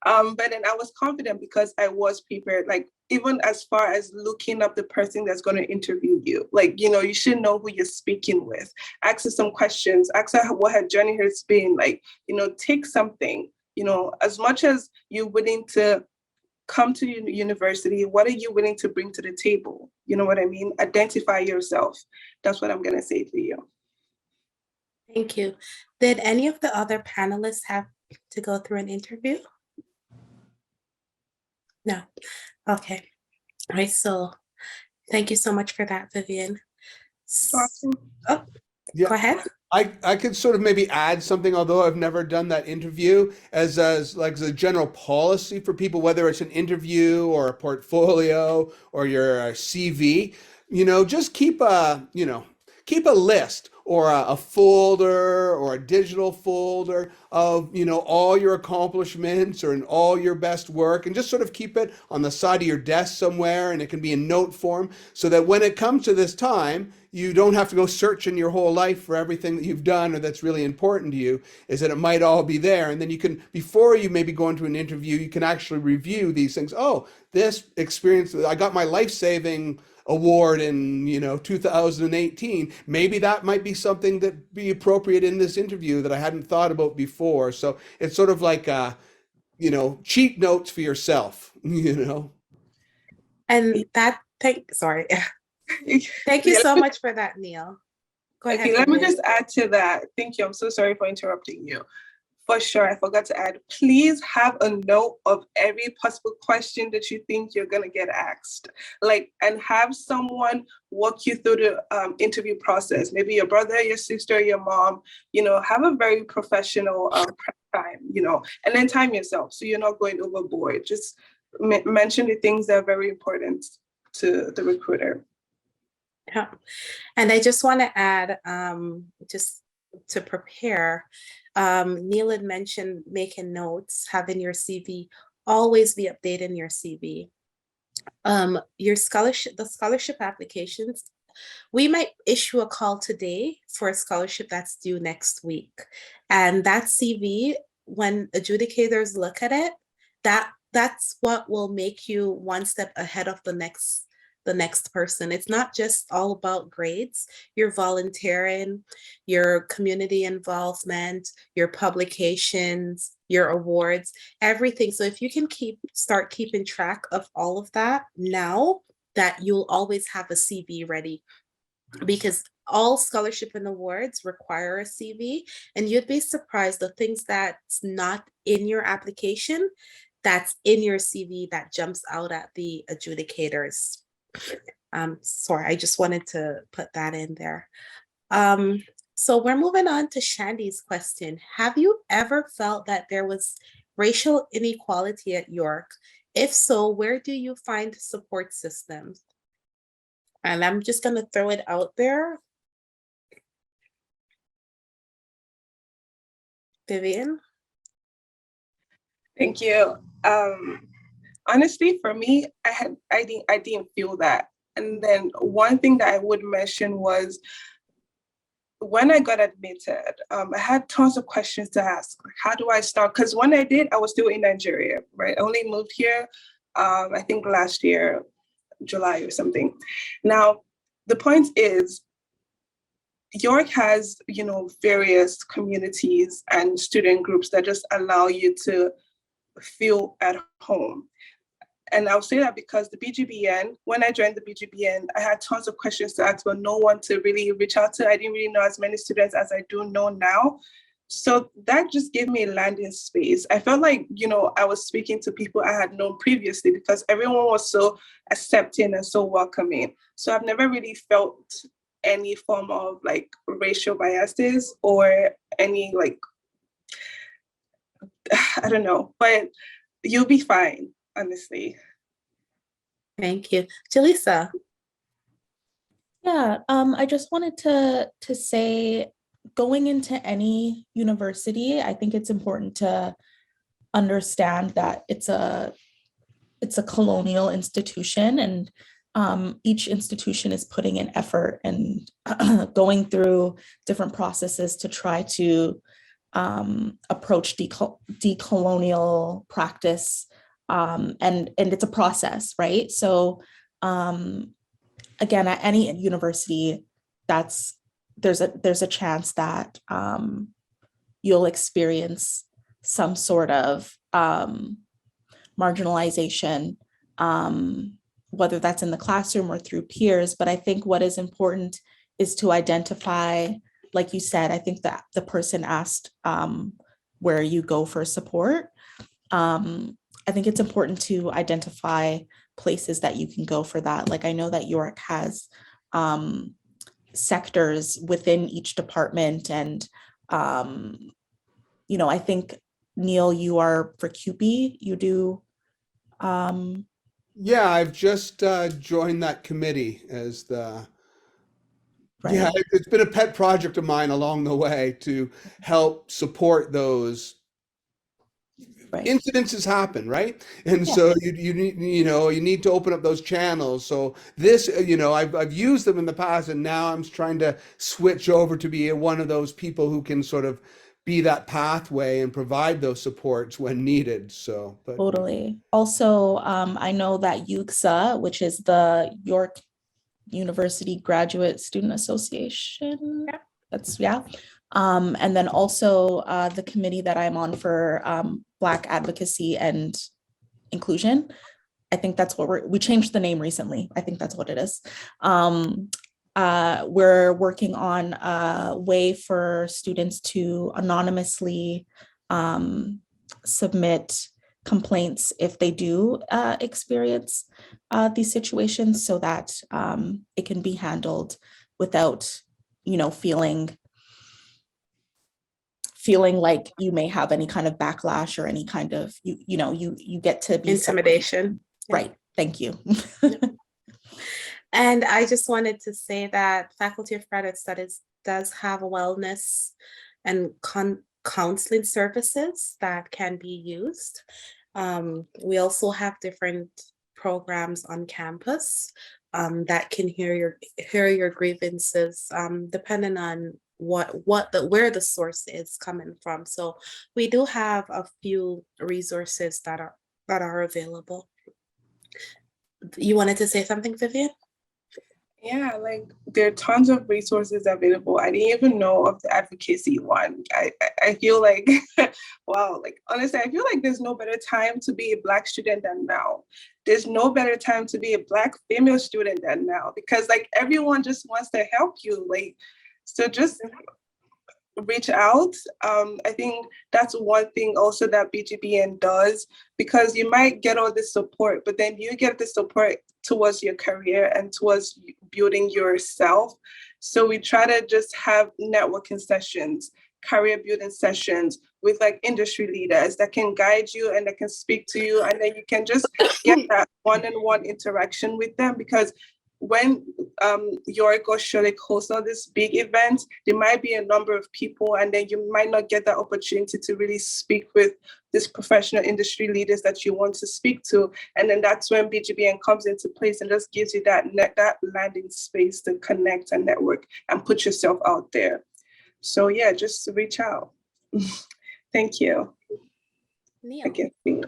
But then I was confident because I was prepared, even as far as looking up the person that's going to interview you. You should know who you're speaking with. Ask her some questions. Ask her what her journey has been. Take something. As much as you're willing to come to university, what are you willing to bring to the table? You know what I mean? Identify yourself. That's what I'm going to say to you. Thank you. Did any of the other panelists have to go through an interview? No. Okay. All right. So thank you so much for that, Vivian. Awesome. Oh, Yeah. go ahead. I could sort of maybe add something, although I've never done that interview, as like a general policy for people, whether it's an interview or a portfolio or your CV, just keep keep a list or a folder or a digital folder of, all your accomplishments or in all your best work, and just sort of keep it on the side of your desk somewhere, and it can be in note form so that when it comes to this time, you don't have to go searching your whole life for everything that you've done or that's really important to you, is that it might all be there. And then you can, before you maybe go into an interview, you can actually review these things. Oh, this experience, I got my life-saving award in 2018. Maybe that might be something that be appropriate in this interview that I hadn't thought about before. So it's sort of like cheat notes for yourself. And sorry. Thank you so much for that, Neil. Go ahead. Okay, let me Vivian. just add to that. Thank you. I'm so sorry for interrupting you. For sure, I forgot to add, please have a note of every possible question that you think you're going to get asked. And have someone walk you through the interview process. Maybe your brother, your sister, your mom, have a very professional prep time, and then time yourself so you're not going overboard. Just mention the things that are very important to the recruiter. Yeah. And I just want to add, just to prepare, Neil had mentioned making notes, having your CV always be updated in your CV. The scholarship applications, we might issue a call today for a scholarship that's due next week. And that CV, when adjudicators look at it, that's what will make you one step ahead of the next person. It's not just all about grades. Your volunteering, your community involvement, your publications, your awards, everything. So if you can start keeping track of all of that now, that you'll always have a CV ready, because all scholarship and awards require a CV, and you'd be surprised the things that's not in your application that's in your CV that jumps out at the adjudicators. Sorry, I just wanted to put that in there. So we're moving on to Shandy's question. Have you ever felt that there was racial inequality at York? If so, where do you find support systems? And I'm just going to throw it out there. Vivian? Thank you. Honestly, for me, I didn't feel that. And then one thing that I would mention was when I got admitted, I had tons of questions to ask. Like, how do I start? Because when I did, I was still in Nigeria, right? I only moved here, I think last year, July or something. Now, the point is, York has, various communities and student groups that just allow you to feel at home. And I'll say that because the BGBN, when I joined the BGBN, I had tons of questions to ask, but no one to really reach out to. I didn't really know as many students as I do know now. So that just gave me a landing space. I felt like, I was speaking to people I had known previously because everyone was so accepting and so welcoming. So I've never really felt any form of racial biases or any I don't know, but you'll be fine, honestly. Thank you. Jellisa? Yeah, I just wanted to say, going into any university, I think it's important to understand that it's a colonial institution, and each institution is putting in effort and going through different processes to try to approach decolonial practice, and it's a process, right? So again, at any university, there's a chance that you'll experience some sort of marginalization, whether that's in the classroom or through peers. But I think what is important is to identify like you said, I think that the person asked where you go for support. I think it's important to identify places that you can go for that. Like I know that York has sectors within each department, and you know, I think Neil, you are for QP, you do. Yeah, I've just joined that committee as the yeah, Right. it's been a pet project of mine along the way to help support those Right. incidences happen, right? And Yeah. so you need you need to open up those channels. So this I've used them in the past, and now I'm trying to switch over to be one of those people who can sort of be that pathway and provide those supports when needed. So, but Totally. Also, I know that UXA, which is the York University Graduate Student Association. Yeah. That's yeah. And then also the committee that I'm on for Black advocacy and inclusion. I think that's what we changed the name recently. I think that's what it is. We're working on a way for students to anonymously submit complaints if they do experience these situations, so that it can be handled without, you know, feeling like you may have any kind of backlash or any kind of you get to be intimidation. Right. Thank you. And I just wanted to say that Faculty of Graduate Studies does have a wellness and counseling services that can be used. We also have different programs on campus that can hear your grievances, depending on where the source is coming from. So we do have a few resources that are available. You wanted to say something, Vivian? Yeah, like there are tons of resources available. I didn't even know of the advocacy one. I feel like, wow, like honestly, I feel like there's no better time to be a Black student than now. There's no better time to be a Black female student than now, because like everyone just wants to help you. Like, so just reach out. I think that's one thing also that BGBN does, because you might get all this support, but then you get the support towards your career and towards building yourself. So we try to just have networking sessions, career building sessions with like industry leaders that can guide you and that can speak to you, and then you can just get that one-on-one interaction with them. Because when York or Sherlock hosts all these big events, there might be a number of people, and then you might not get that opportunity to really speak with these professional industry leaders that you want to speak to. And then that's when BGBN comes into place and just gives you that landing space to connect and network and put yourself out there. So yeah, just reach out. Thank you. Neil. I can see.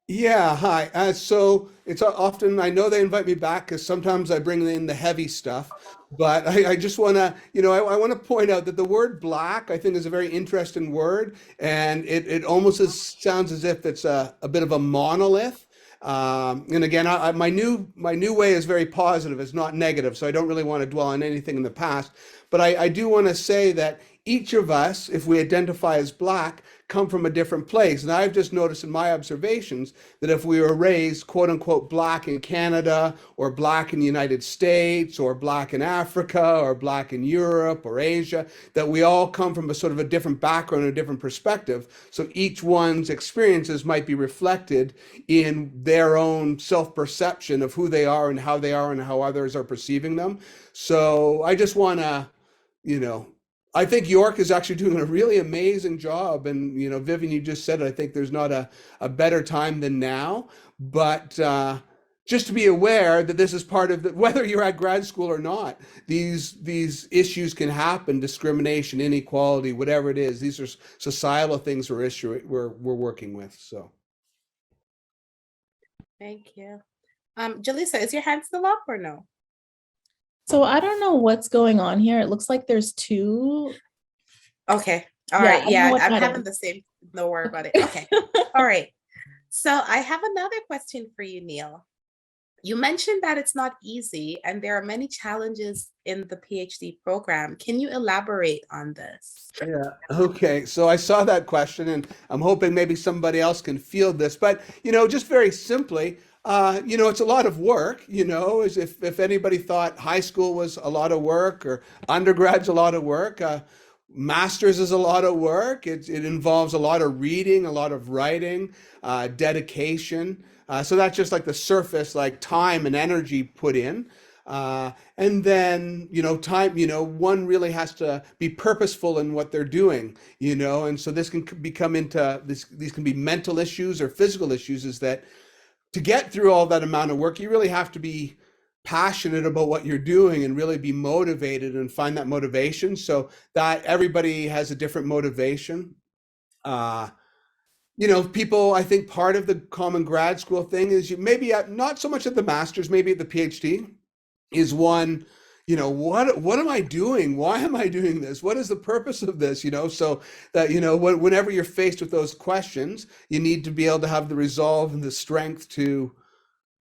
yeah, hi. So it's often, I know they invite me back because sometimes I bring in the heavy stuff, but I just want to, I want to point out that the word Black, I think, is a very interesting word, and it almost sounds as if it's a bit of a monolith. And again, my new way is very positive. It's not negative, so I don't really want to dwell on anything in the past. But I do want to say that each of us, if we identify as Black, come from a different place. And I've just noticed in my observations that if we were raised, quote unquote, Black in Canada, or Black in the United States, or Black in Africa, or Black in Europe or Asia, that we all come from a sort of a different background, a different perspective. So each one's experiences might be reflected in their own self-perception of who they are and how others are perceiving them. So I just want to, I think York is actually doing a really amazing job. And, Vivian, you just said it, I think there's not a better time than now. But just to be aware that this is part of whether you're at grad school or not, these issues can happen: discrimination, inequality, whatever it is. These are societal things we're working with. So. Thank you. Jellisa, is your hand still up or no? So I don't know what's going on here. It looks like there's two. Okay. All Yeah, right. Yeah, I'm that having is. the same. No worry about it. Okay. All right. So I have another question for you, Neil. You mentioned that it's not easy and there are many challenges in the PhD program. Can you elaborate on this? Yeah. Okay. So I saw that question, and I'm hoping maybe somebody else can field this. But just very simply, it's a lot of work. As if anybody thought high school was a lot of work or undergrad's a lot of work, master's is a lot of work. It involves a lot of reading, a lot of writing, dedication. So that's just like the surface, like time and energy put in. And then, time, one really has to be purposeful in what they're doing, and so this can become into this, these can be mental issues or physical issues, is that to get through all that amount of work, you really have to be passionate about what you're doing and really be motivated and find that motivation. So that everybody has a different motivation. People, I think part of the common grad school thing is maybe not so much at the master's, maybe at the PhD, is one, what am I doing? Why am I doing this? What is the purpose of this? So that, whenever you're faced with those questions, you need to be able to have the resolve and the strength to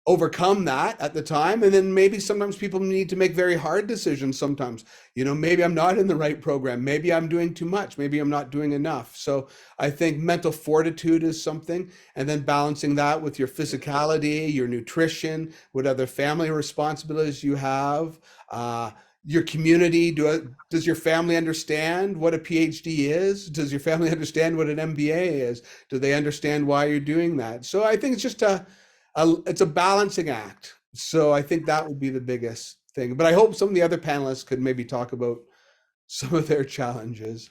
overcome that at the time. And then maybe sometimes people need to make very hard decisions sometimes. Maybe I'm not in the right program. Maybe I'm doing too much. Maybe I'm not doing enough. So I think mental fortitude is something, and then balancing that with your physicality, your nutrition, what other family responsibilities you have, your community. Does your family understand what a PhD is? Does your family understand what an MBA is? Do they understand why you're doing that? So I think it's just it's a balancing act. So I think that would be the biggest thing. But I hope some of the other panelists could maybe talk about some of their challenges.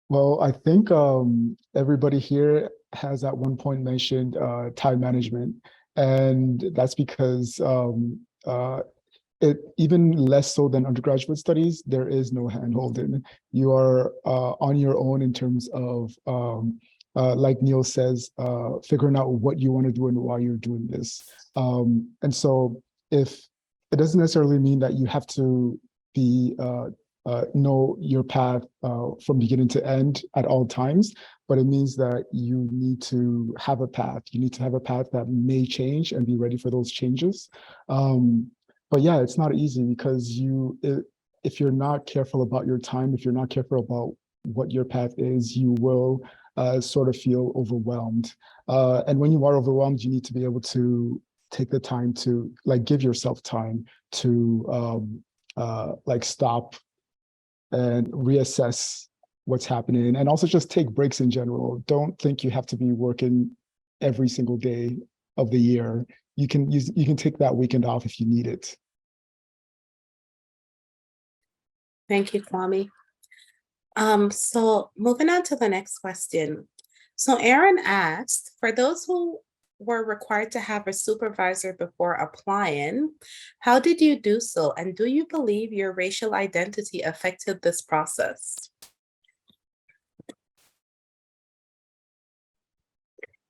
Well, I think everybody here has at one point mentioned time management, and that's because it even less so than undergraduate studies, there is no handholding. You are on your own in terms of like Neil says, figuring out what you want to do and why you're doing this. And so if it doesn't necessarily mean that you have to be know your path from beginning to end at all times, but it means that you need to have a path. You need to have a path that may change and be ready for those changes. But yeah, it's not easy because if you're not careful about your time, if you're not careful about what your path is, you will sort of feel overwhelmed. And when you are overwhelmed, you need to be able to take the time to give yourself time to stop and reassess what's happening, and also just take breaks in general. Don't think you have to be working every single day of the year. You can take that weekend off if you need it. Thank you, Kwame. So moving on to the next question. So Aaron asked, for those who were required to have a supervisor before applying, how did you do so? And do you believe your racial identity affected this process?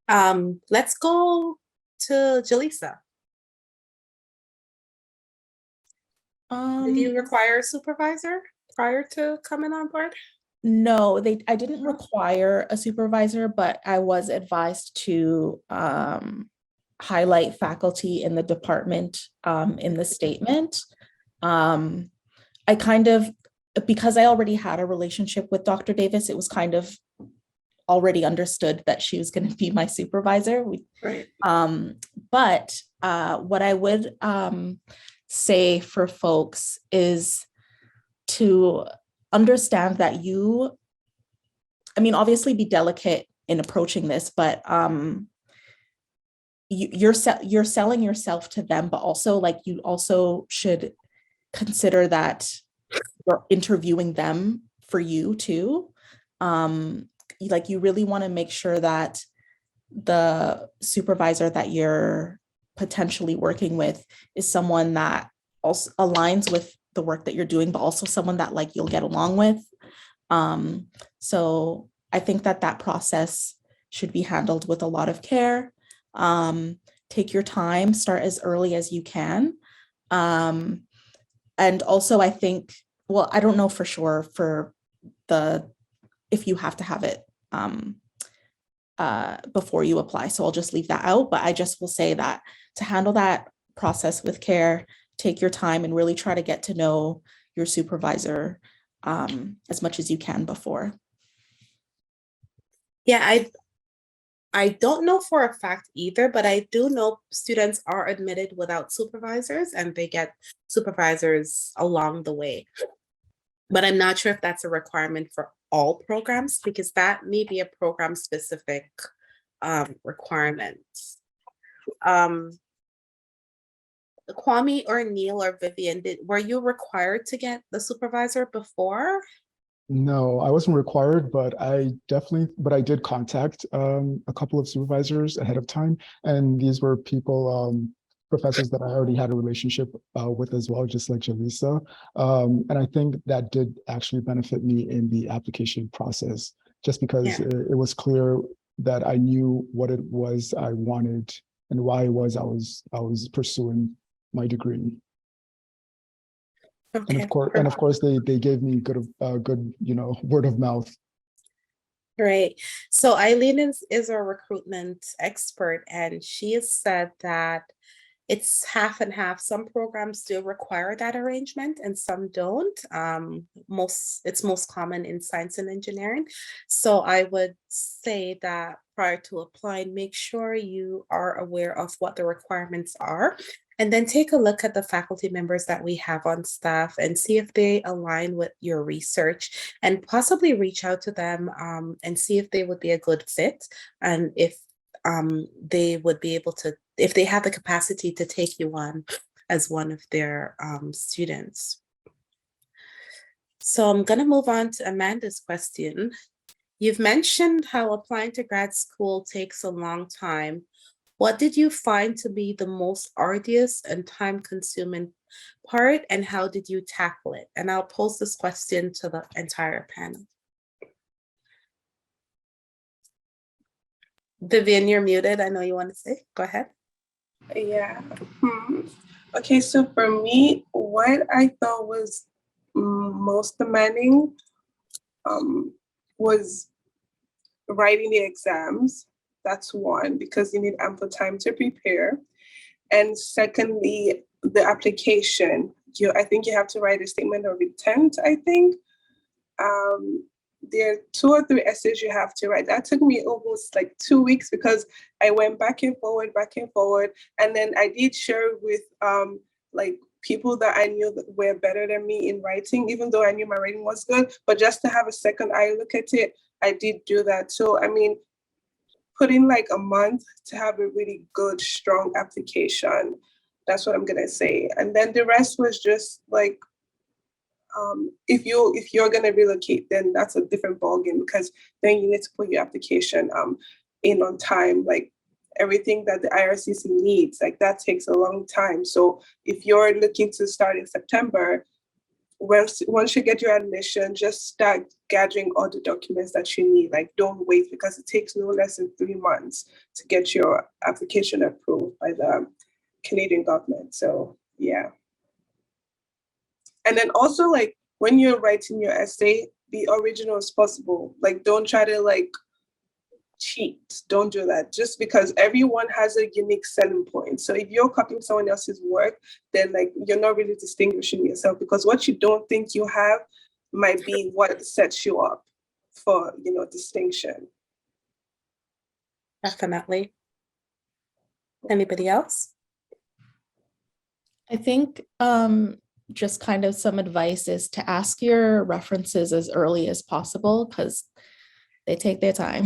Let's go to Jellisa. Did you require a supervisor prior to coming on board? No, I didn't require a supervisor, but I was advised to highlight faculty in the department in the statement. I kind of, because I already had a relationship with Dr. Davis, it was kind of already understood that she was going to be my supervisor. Right. But what I would say for folks is to understand that obviously be delicate in approaching this, but you're selling yourself to them, but also you also should consider that you're interviewing them for you too. You really want to make sure that the supervisor that you're potentially working with is someone that also aligns with the work that you're doing, but also someone that you'll get along with. So I think that process should be handled with a lot of care. Take your time, start as early as you can. And also I think, well, I don't know for sure if you have to have it before you apply. So I'll just leave that out, but I just will say that to handle that process with care, take your time and really try to get to know your supervisor as much as you can before. Yeah, I don't know for a fact either, but I do know students are admitted without supervisors and they get supervisors along the way. But I'm not sure if that's a requirement for all programs, because that may be a program specific requirement. Kwame or Neil or Vivian, were you required to get the supervisor before? No, I wasn't required, but I did contact a couple of supervisors ahead of time. And these were people, professors that I already had a relationship with as well, just like Jellisa. And I think that did actually benefit me in the application process, just because it was clear that I knew what it was I wanted and why it was I was pursuing my degree. Okay. And of course, they gave me good word of mouth. Right. So Eileen is a recruitment expert, and she has said that it's half and half. Some programs do require that arrangement and some don't. It's most common in science and engineering. So I would say that prior to applying, make sure you are aware of what the requirements are. And then take a look at the faculty members that we have on staff and see if they align with your research, and possibly reach out to them and see if they would be a good fit, and if they would be able to, if they have the capacity to take you on as one of their students. So I'm going to move on to Amanda's question. You've mentioned how applying to grad school takes a long time. What did you find to be the most arduous and time-consuming part, and how did you tackle it? And I'll pose this question to the entire panel. Vivian, you're muted. I know you want to say. Go ahead. Yeah. Okay, so for me, what I thought was most demanding was writing the exams. That's one, because you need ample time to prepare. And secondly, the application. I think you have to write a statement of intent, I think. There are 2 or 3 essays you have to write. That took me almost like 2 weeks, because I went back and forward. And then I did share with like people that I knew that were better than me in writing, even though I knew my writing was good. But just to have a second eye look at it, I did do that. So, I mean, put in like a month to have a really good, strong application. That's what I'm gonna say. And then the rest was just like, if you're gonna relocate, then that's a different ballgame, because then you need to put your application in on time. Like everything that the IRCC needs, like that takes a long time. So if you're looking to start in September, once you get your admission, just start gathering all the documents that you need. Like, don't wait, because it takes no less than 3 months to get your application approved by the Canadian government. So yeah. And then also, like, when you're writing your essay, be original as possible. Like, don't try to like cheat. Don't do that, just because everyone has a unique selling point. So if you're copying someone else's work, then like you're not really distinguishing yourself, because what you don't think you have might be what sets you up for, distinction. Definitely. Anybody else? I think just kind of some advice is to ask your references as early as possible, because they take their time.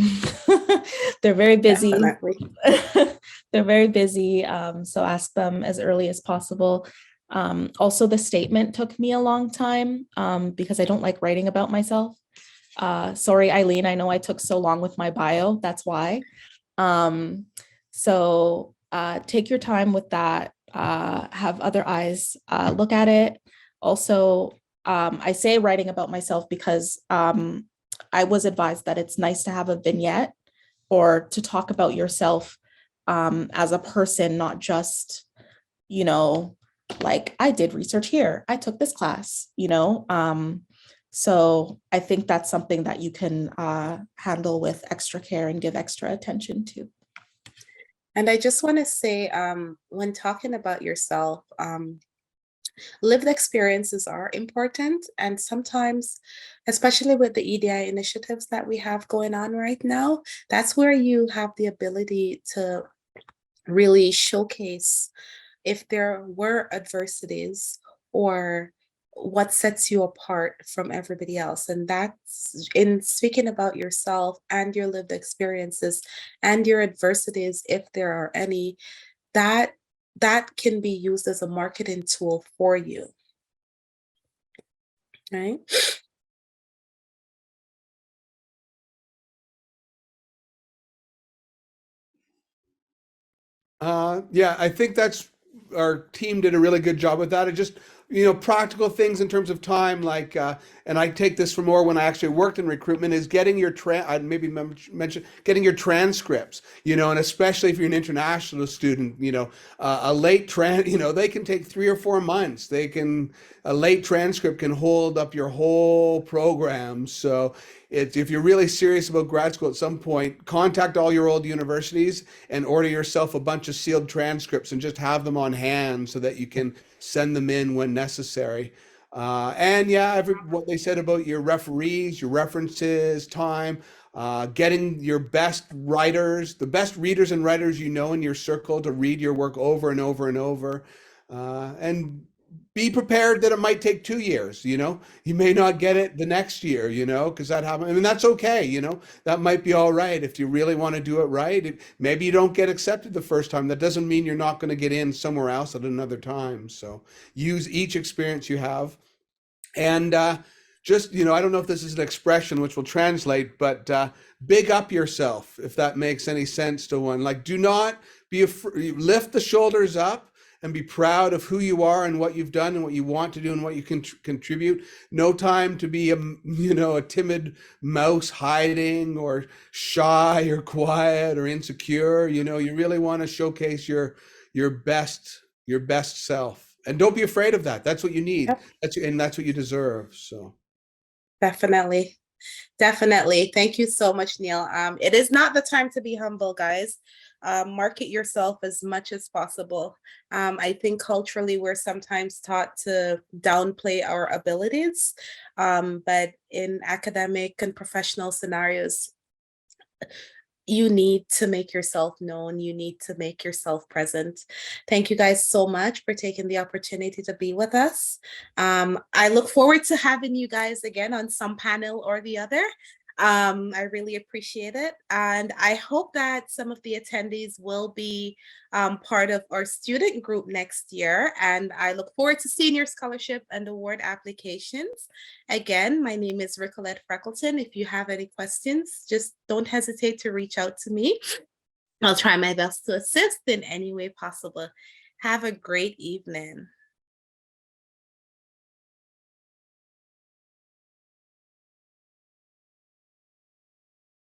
They're very busy. They're very busy. So ask them as early as possible. Also, the statement took me a long time because I don't like writing about myself. Sorry, Eileen, I know I took so long with my bio. That's why. So take your time with that. Have other eyes look at it. Also, I say writing about myself because I was advised that it's nice to have a vignette or to talk about yourself as a person, not just, like, I did research here, I took this class, So I think that's something that you can handle with extra care and give extra attention to. And I just want to say, when talking about yourself, lived experiences are important. And sometimes, especially with the EDI initiatives that we have going on right now, that's where you have the ability to really showcase if there were adversities or what sets you apart from everybody else. And that's in speaking about yourself and your lived experiences and your adversities, if there are any, that can be used as a marketing tool for you, right? Yeah, I think that's our team did a really good job with that. It just, practical things in terms of time, like, and I take this from more when I actually worked in recruitment, is getting your I'd maybe mention getting your transcripts, and especially if you're an international student, a late they can take 3 or 4 months. A late transcript can hold up your whole program. So if you're really serious about grad school at some point, contact all your old universities and order yourself a bunch of sealed transcripts and just have them on hand so that you can send them in when necessary. And yeah, what they said about your referees, your references, time, getting your best writers, the best readers and writers in your circle to read your work over and over and over. And be prepared that it might take 2 years, you may not get it the next year, because that happens. I mean, that's okay, that might be all right. If you really want to do it right, maybe you don't get accepted the first time. That doesn't mean you're not going to get in somewhere else at another time. So use each experience you have. And just, I don't know if this is an expression which will translate, but big up yourself, if that makes any sense to one. Like, do not be afraid, lift the shoulders up and be proud of who you are and what you've done and what you want to do and what you can contribute. No time to be a timid mouse hiding or shy or quiet or insecure. You really want to showcase your best self. And don't be afraid of that. That's what you need. Yep. That's what you deserve. So Definitely. Definitely. Thank you so much, Neil. It is not the time to be humble, guys. Market yourself as much as possible. I think culturally we're sometimes taught to downplay our abilities, but in academic and professional scenarios, you need to make yourself known. You need to make yourself present. Thank you guys so much for taking the opportunity to be with us. I look forward to having you guys again on some panel or the other. I really appreciate it. And I hope that some of the attendees will be part of our student group next year. And I look forward to seeing your scholarship and award applications. Again, my name is Ricolette Freckleton. If you have any questions, just don't hesitate to reach out to me. I'll try my best to assist in any way possible. Have a great evening.